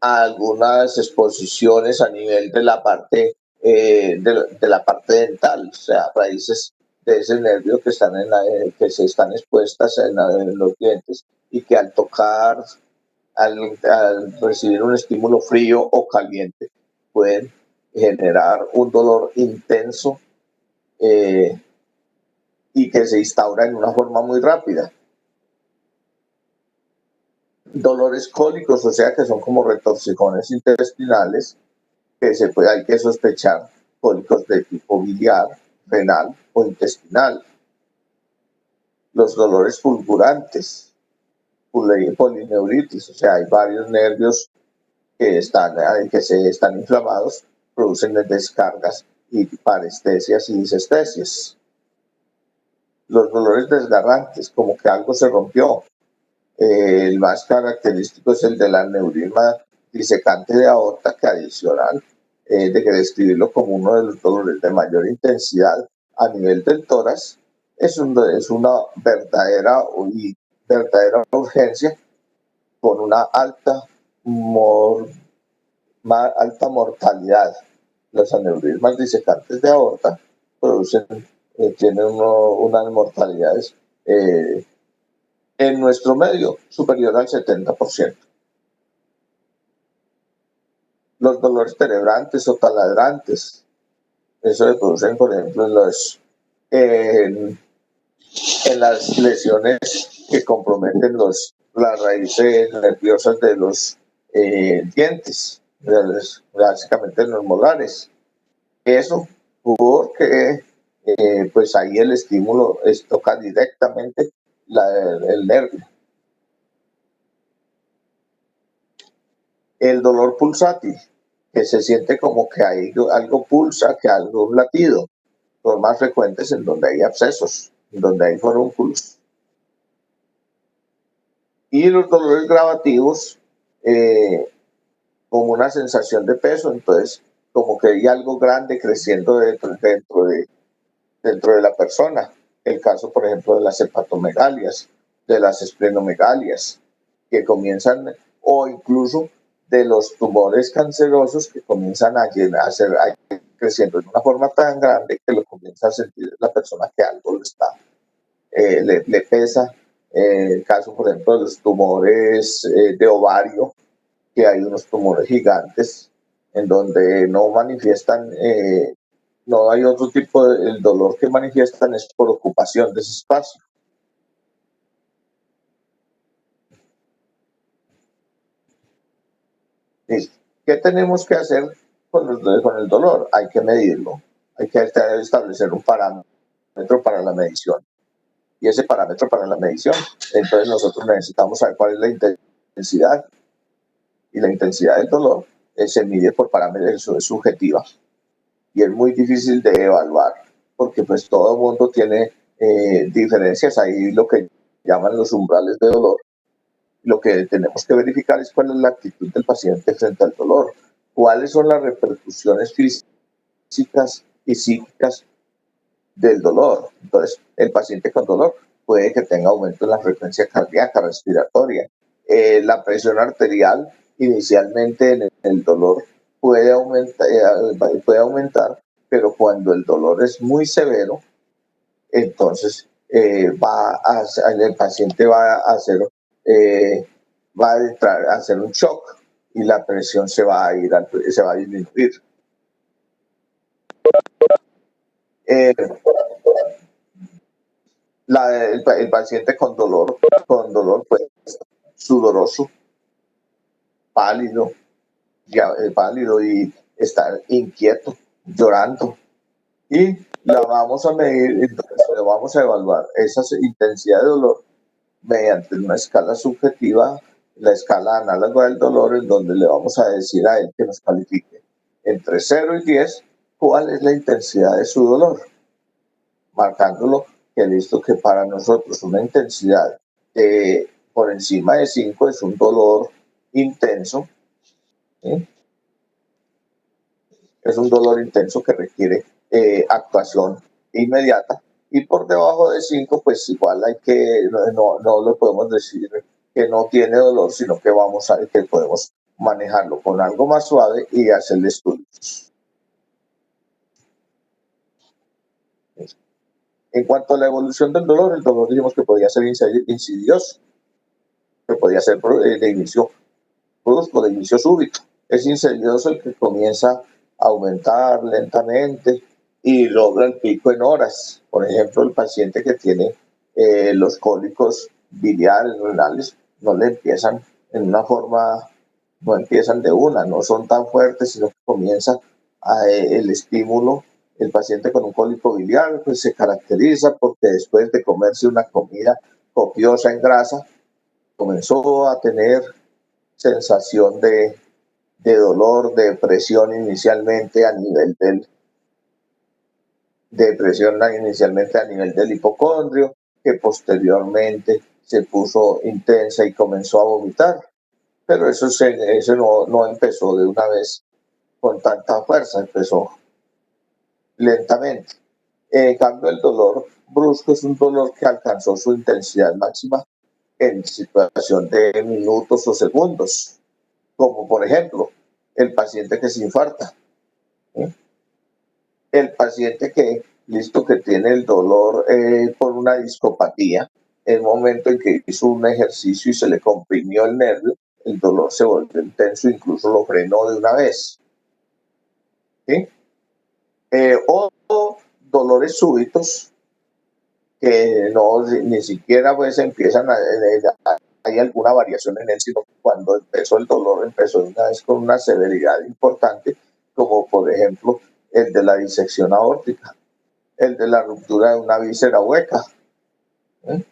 algunas exposiciones a nivel de la parte de la parte dental, o sea, raíces de ese nervio que están que se están expuestas en los dientes y que al tocar, al recibir un estímulo frío o caliente, pueden generar un dolor intenso y que se instaura en una forma muy rápida. Dolores cólicos, o sea que son como retorcijones intestinales, que hay que sospechar cólicos de tipo biliar, renal o intestinal. Los dolores fulgurantes, polineuritis, o sea, hay varios nervios que se están inflamados, producen descargas y parestesias y disestesias. Los dolores desgarrantes, como que algo se rompió. El más característico es el del aneurisma disecante de aorta, que adicional de que describirlo como uno de los dolores de mayor intensidad a nivel del tórax, es una verdadera urgencia con una alta mortalidad. Los aneurismas disecantes de aorta tienen unas mortalidades en nuestro medio superior al 70%. Los dolores cerebrantes o taladrantes, eso se producen, por ejemplo, en las lesiones que comprometen las raíces nerviosas de los dientes, básicamente en los molares. Eso porque pues ahí el estímulo toca directamente el nervio. El dolor pulsátil, que se siente como que algo pulsa, que algo latido, son más frecuentes en donde hay abscesos, en donde hay forúnculos. Y los dolores gravativos, como una sensación de peso, entonces como que hay algo grande creciendo dentro de la persona. El caso, por ejemplo, de las hepatomegalias, de las esplenomegalias, que comienzan, o incluso de los tumores cancerosos que comienzan a creciendo de una forma tan grande que lo comienza a sentir la persona que algo le pesa. El caso, por ejemplo, de los tumores de ovario, que hay unos tumores gigantes en donde no manifiestan, no hay otro tipo el dolor que manifiestan es por ocupación de ese espacio. ¿Qué tenemos que hacer con el dolor? Hay que medirlo, hay que establecer un parámetro para la medición. Y ese parámetro para la medición, entonces nosotros necesitamos saber cuál es la intensidad. Y la intensidad del dolor se mide por parámetros, es subjetiva. Y es muy difícil de evaluar, porque pues todo el mundo tiene diferencias. Ahí lo que llaman los umbrales de dolor. Lo que tenemos que verificar es cuál es la actitud del paciente frente al dolor, cuáles son las repercusiones físicas y psíquicas del dolor. Entonces, el paciente con dolor puede que tenga aumento en la frecuencia cardíaca, respiratoria, la presión arterial inicialmente en el dolor puede aumentar, pero cuando el dolor es muy severo, entonces el paciente va a entrar a hacer un shock y la presión se va a disminuir. El paciente con dolor pues sudoroso, pálido y estar inquieto, llorando. Y la vamos a medir, entonces le vamos a evaluar esa intensidad de dolor mediante una escala subjetiva, la escala análoga del dolor, en donde le vamos a decir a él que nos califique entre 0 y 10 cuál es la intensidad de su dolor, marcándolo que listo, que para nosotros una intensidad por encima de 5 es un dolor intenso, ¿sí? Es un dolor intenso que requiere actuación inmediata, y por debajo de 5 pues igual no lo podemos decir que no tiene dolor, sino que que podemos manejarlo con algo más suave y hacerle estudios. En cuanto a la evolución del dolor, el dolor dijimos que podía ser insidioso, que podía ser de inicio brusco, de inicio súbito. Es insidioso el que comienza a aumentar lentamente y logra el pico en horas. Por ejemplo, el paciente que tiene los cólicos biliares, renales, no le empiezan en una forma, no empiezan de una, no son tan fuertes, sino que comienza el estímulo. El paciente con un cólico biliar pues se caracteriza porque después de comerse una comida copiosa en grasa, comenzó a tener sensación de dolor, de presión inicialmente a nivel del hipocondrio, que posteriormente se puso intensa y comenzó a vomitar. Pero eso no empezó de una vez con tanta fuerza, empezó lentamente. En cambio, el dolor brusco es un dolor que alcanzó su intensidad máxima en situación de minutos o segundos, como por ejemplo el paciente que se infarta, ¿sí? El paciente que tiene el dolor por una discopatía, el momento en que hizo un ejercicio y se le comprimió el nervio, el dolor se volvió intenso, incluso lo frenó de una vez, ¿sí? O dolores súbitos que ni siquiera pues empiezan hay alguna variación en él, sino cuando empezó el dolor empezó de una vez con una severidad importante, como por ejemplo el de la disección aórtica, el de la ruptura de una víscera hueca.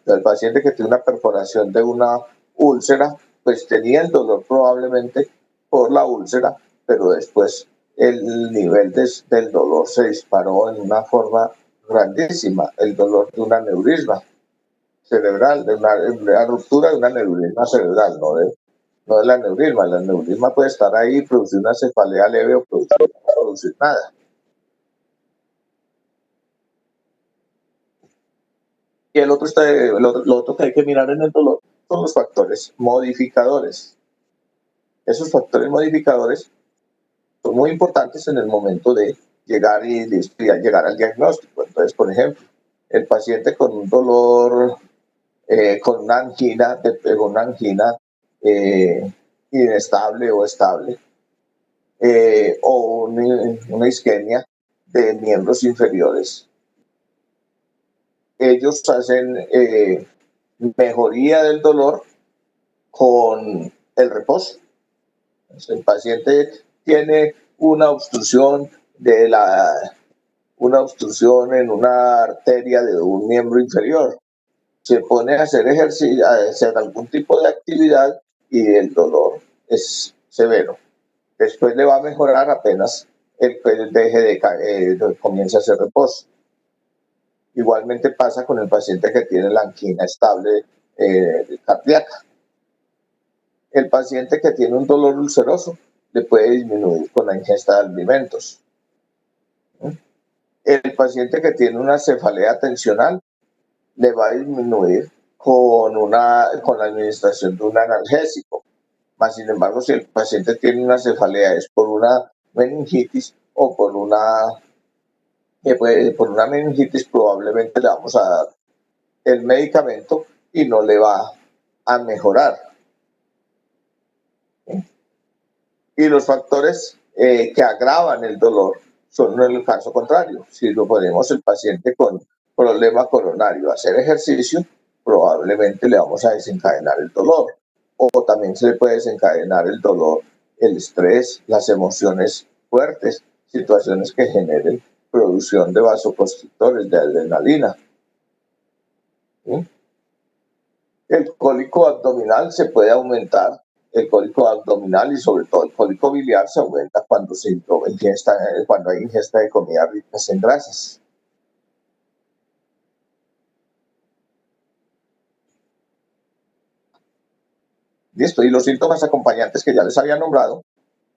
El paciente que tiene una perforación de una úlcera, pues tenía el dolor probablemente por la úlcera, pero después el nivel del dolor se disparó en una forma grandísima, el dolor de un aneurisma cerebral, de una ruptura de un aneurisma cerebral, no del aneurisma. El aneurisma puede estar ahí, producir una cefalea leve o producir nada. Y lo otro que hay que mirar en el dolor son los factores modificadores. Esos factores modificadores son muy importantes en el momento de llegar al diagnóstico. Entonces, por ejemplo, el paciente con un dolor, con una angina inestable o estable, o una isquemia de miembros inferiores, ellos hacen mejoría del dolor con el reposo. El paciente tiene una obstrucción en una arteria de un miembro inferior. Se pone a hacer ejercicio, a hacer algún tipo de actividad y el dolor es severo. Después le va a mejorar apenas el deje comience a hacer reposo. Igualmente pasa con el paciente que tiene la angina estable cardíaca. El paciente que tiene un dolor ulceroso le puede disminuir con la ingesta de alimentos. El paciente que tiene una cefalea tensional le va a disminuir con la administración de un analgésico. Mas, sin embargo, si el paciente tiene una cefalea es por una meningitis o por una meningitis, probablemente le vamos a dar el medicamento y no le va a mejorar. Y los factores que agravan el dolor son en el caso contrario. Si lo ponemos el paciente con problema coronario a hacer ejercicio, probablemente le vamos a desencadenar el dolor. O también se le puede desencadenar el dolor, el estrés, las emociones fuertes, situaciones que generen producción de vasoconstrictores, de adrenalina. ¿Sí? El cólico abdominal se puede aumentar. El cólico abdominal y sobre todo el cólico biliar se aumenta cuando hay ingesta de comidas ricas en grasas. Listo, y los síntomas acompañantes que ya les había nombrado,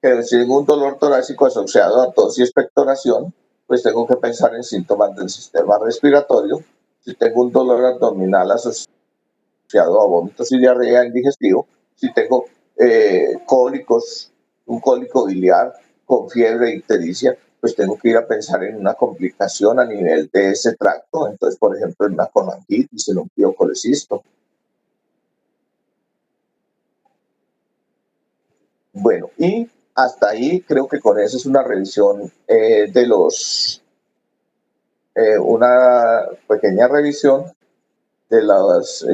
que si tengo un dolor torácico asociado a tos y expectoración, pues tengo que pensar en síntomas del sistema respiratorio. Si tengo un dolor abdominal asociado a vómitos y diarrea indigestivo, si tengo cólicos, un cólico biliar con fiebre e ictericia, pues tengo que ir a pensar en una complicación a nivel de ese tracto, entonces, por ejemplo, en una colangitis, en un piocolecisto. Bueno, y hasta ahí creo que con eso es una revisión una pequeña revisión de las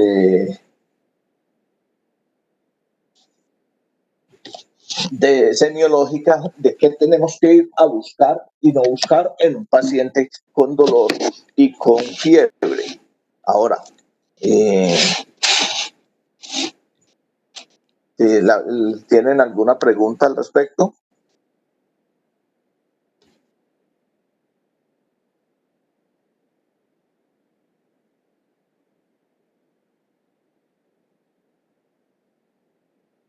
de semiológica de qué tenemos que ir a buscar y no buscar en un paciente con dolor y con fiebre. Ahora, ¿tienen alguna pregunta al respecto?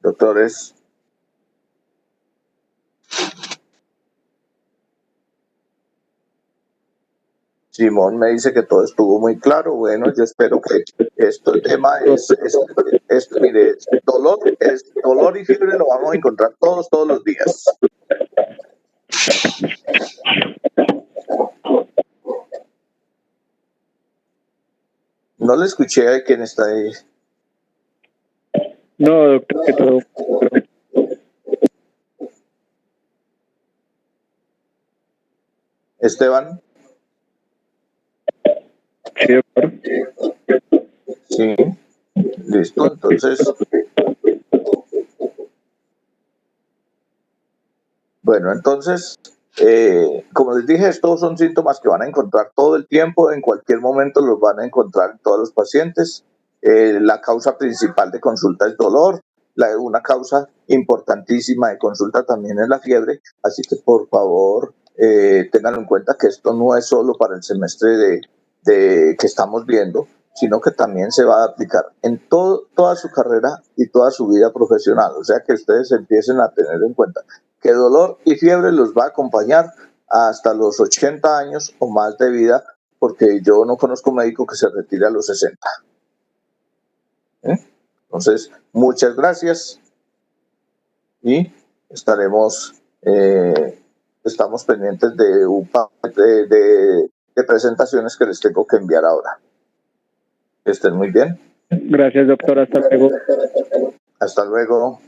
Doctores. Simón me dice que todo estuvo muy claro. Bueno, yo espero que el tema mire, dolor y fiebre lo vamos a encontrar todos los días. No le escuché a quién está ahí. No, doctor, que todo. Esteban. Sí, doctor. Sí, listo, entonces. Bueno, entonces, como les dije, estos son síntomas que van a encontrar todo el tiempo, en cualquier momento los van a encontrar en todos los pacientes. La causa principal de consulta es dolor, una causa importantísima de consulta también es la fiebre, así que por favor tengan en cuenta que esto no es solo para el semestre que estamos viendo, sino que también se va a aplicar en toda su carrera y toda su vida profesional, o sea que ustedes empiecen a tener en cuenta que dolor y fiebre los va a acompañar hasta los 80 años o más de vida, porque yo no conozco médico que se retire a los 60. Entonces, muchas gracias y estamos pendientes de presentaciones que les tengo que enviar ahora. Que estén muy bien. Gracias, doctor. Hasta luego. Hasta luego.